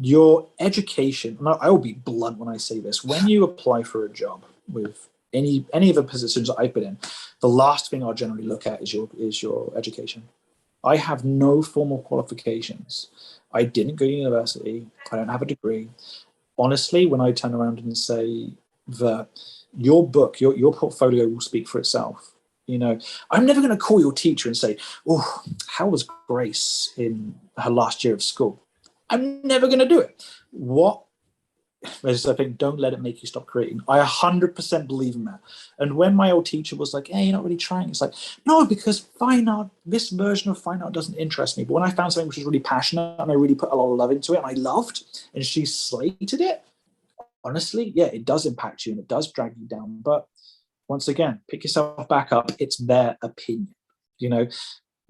your education, and I will be blunt when I say this, when you apply for a job with any of the positions that I've been in, the last thing I'll generally look at is your education. I have no formal qualifications. I didn't go to university. I don't have a degree. Honestly, when I turn around and say that your book, your portfolio will speak for itself. I'm never going to call your teacher and say, "Oh, how was Grace in her last year of school?" I'm never going to do it. I think, don't let it make you stop creating. I 100% believe in that. And when my old teacher was like, "Hey, you're not really trying," it's like, no, because fine art, this version of fine art doesn't interest me. But when I found something which was really passionate and I really put a lot of love into it and I loved, and she slated it, honestly, yeah, it does impact you and it does drag you down. But once again, pick yourself back up. It's their opinion.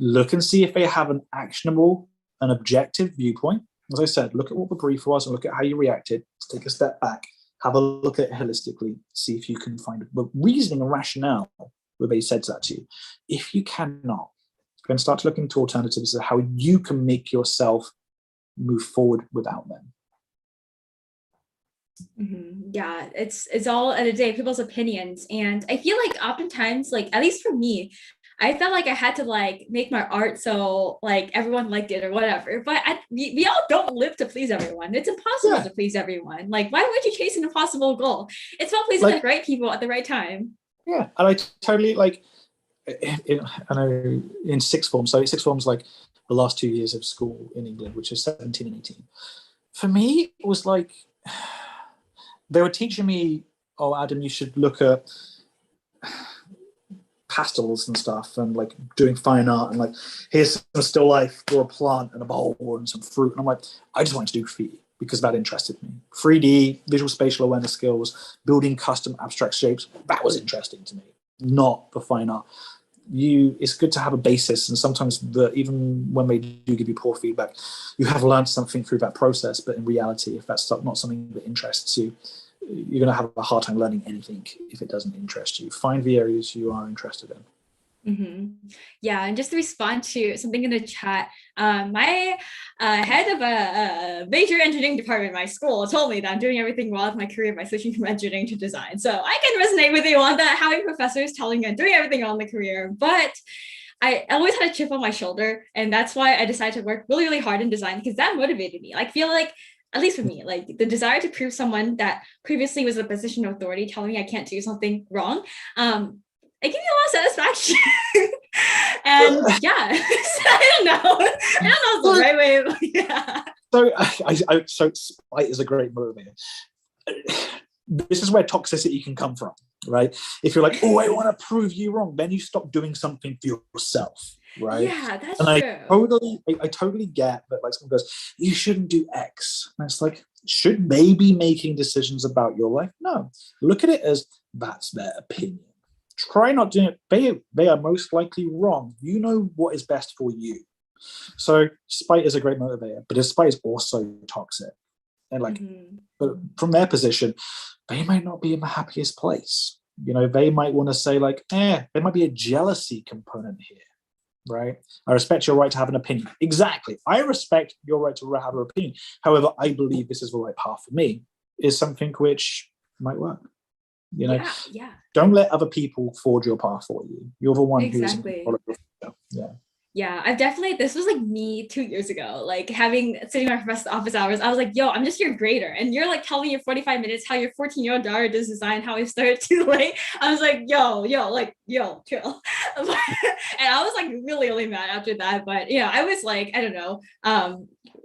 Look and see if they have an actionable and objective viewpoint. As I said, look at what the brief was and look at how you reacted. Take a step back, have a look at it holistically, see if you can find the reasoning and rationale where they said that to you. If you cannot, then start to look into alternatives of how you can make yourself move forward without them. Yeah, it's all at a day people's opinions, and I feel like oftentimes, like at least for me, I felt like I had to like make my art so like everyone liked it or whatever. But we all don't live to please everyone. It's impossible to please everyone. Like, why would you chase an impossible goal? It's about pleasing the right people at the right time. Yeah, and I totally like. I know in sixth form. So sixth form's like the last 2 years of school in England, which is 17 and 18. For me, it was like they were teaching me, "Oh, Adam, you should look at pastels and stuff and like doing fine art and like here's some still life for a plant and a bowl and some fruit." And I'm like, I just wanted to do graffiti because that interested me. 3D, visual spatial awareness skills, building custom abstract shapes, that was interesting to me, not the fine art. It's good to have a basis, and sometimes even when they do give you poor feedback, you have learned something through that process. But in reality, if that's not something that interests you, you're going to have a hard time learning anything if it doesn't interest you. Find the areas you are interested in. Yeah, and just to respond to something in the chat, my head of a major engineering department in my school told me that I'm doing everything well with my career by switching from engineering to design. So I can resonate with you on that, having professors telling me I'm doing everything well in the career. But I always had a chip on my shoulder, and that's why I decided to work really, really hard in design, because that motivated me. I feel like, at least for me, like the desire to prove someone that previously was a position of authority telling me I can't do something wrong, it gives me a lot of satisfaction. And yeah, I don't know if the right way. Yeah. So spite is a great motivator. This is where toxicity can come from, right? If you're like, "Oh, I want to prove you wrong," then you stop doing something for yourself, right? Yeah, that's and true. I totally get that. Like, someone goes, "You shouldn't do X," and it's like, should they be making decisions about your life? No, look at it as that's their opinion. Try not doing it. They are most likely wrong. You know what is best for you. So spite is a great motivator, but spite is also toxic. And like, but from their position, they might not be in the happiest place. They might want to say like, there might be a jealousy component here, right? I respect your right to have an opinion. Exactly. I respect your right to have an opinion. However, I believe this is the right path for me, is something which might work. Yeah. Don't let other people forge your path for you. You're the one exactly. who's in control. Yeah, I've definitely, this was like me 2 years ago, like sitting in my professor's office hours. I was like, yo, I'm just your grader. And you're like telling me your 45 minutes how your 14-year-old daughter does design, how I started too late. I was like, yo, chill. And I was like really, really mad after that. But yeah, I was like, I don't know,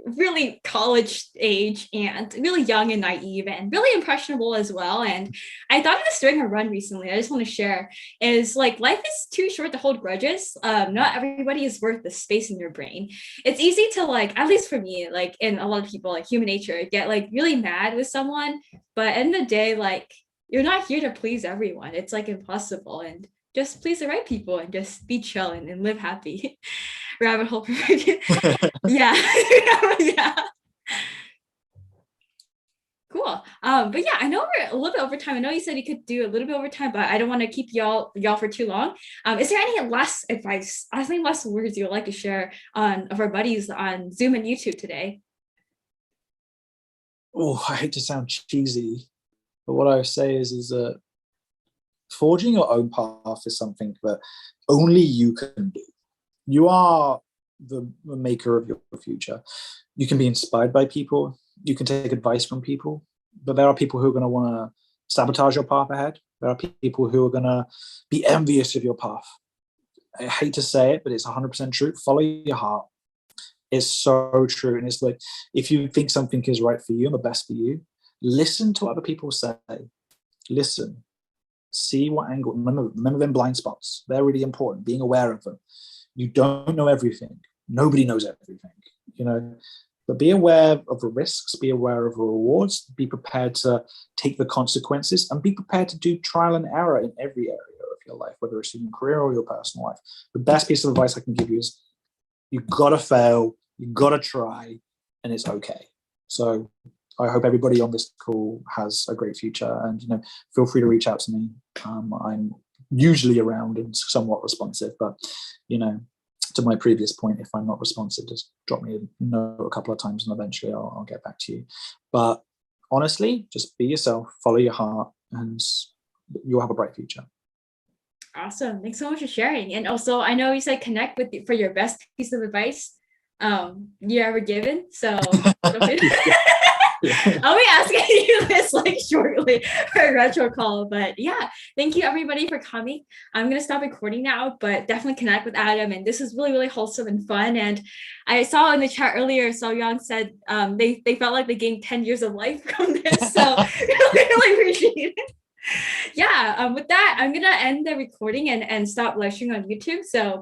really college age and really young and naive and really impressionable as well. And I thought of this during a run recently, I just want to share, is like, life is too short to hold grudges. Not everybody is worth the space in your brain. It's easy to, like, at least for me, like, and a lot of people, like human nature, get like really mad with someone, but at the end of the day, like, you're not here to please everyone. It's like impossible. And just please the right people and just be chill and live happy. Rabbit hole. Yeah. Yeah. Cool. But yeah, I know we're a little bit over time. I know you said you could do a little bit over time, but I don't want to keep y'all for too long. Is there any last advice, any last words you would like to share of our buddies on Zoom and YouTube today? oh, I hate to sound cheesy, but what I would say is that forging your own path is something that only you can do. You are the maker of your future. You can be inspired by people. You can take advice from people, but there are people who are going to want to sabotage your path ahead. There are people who are going to be envious of your path. I hate to say it, but it's 100% true. Follow your heart. It's so true. And it's like, if you think something is right for you and the best for you, listen to what other people say. Listen, see what angle. Remember them blind spots. They're really important. Being aware of them. You don't know everything. Nobody knows everything, you know. But be aware of the risks. Be aware of the rewards. Be prepared to take the consequences, and be prepared to do trial and error in every area of your life, whether it's in your career or your personal life. The best piece of advice I can give you is you gotta fail, you gotta try, and it's okay. So I hope everybody on this call has a great future, and feel free to reach out to me. I'm usually around and somewhat responsive, but to my previous point, if I'm not responsive, just drop me a note a couple of times, and eventually I'll get back to you. But honestly, just be yourself, follow your heart, and you'll have a bright future. Awesome. Thanks so much for sharing. And also, I know you said connect with for your best piece of advice you ever given. So I'll be asking you this shortly for a retro call. But yeah, thank you everybody for coming. I'm going to stop recording now, but definitely connect with Adam. And this is really, really wholesome and fun. And I saw in the chat earlier, So Young said they felt like they gained 10 years of life from this. So really appreciate it. Yeah, with that, I'm going to end the recording and stop live streaming on YouTube. So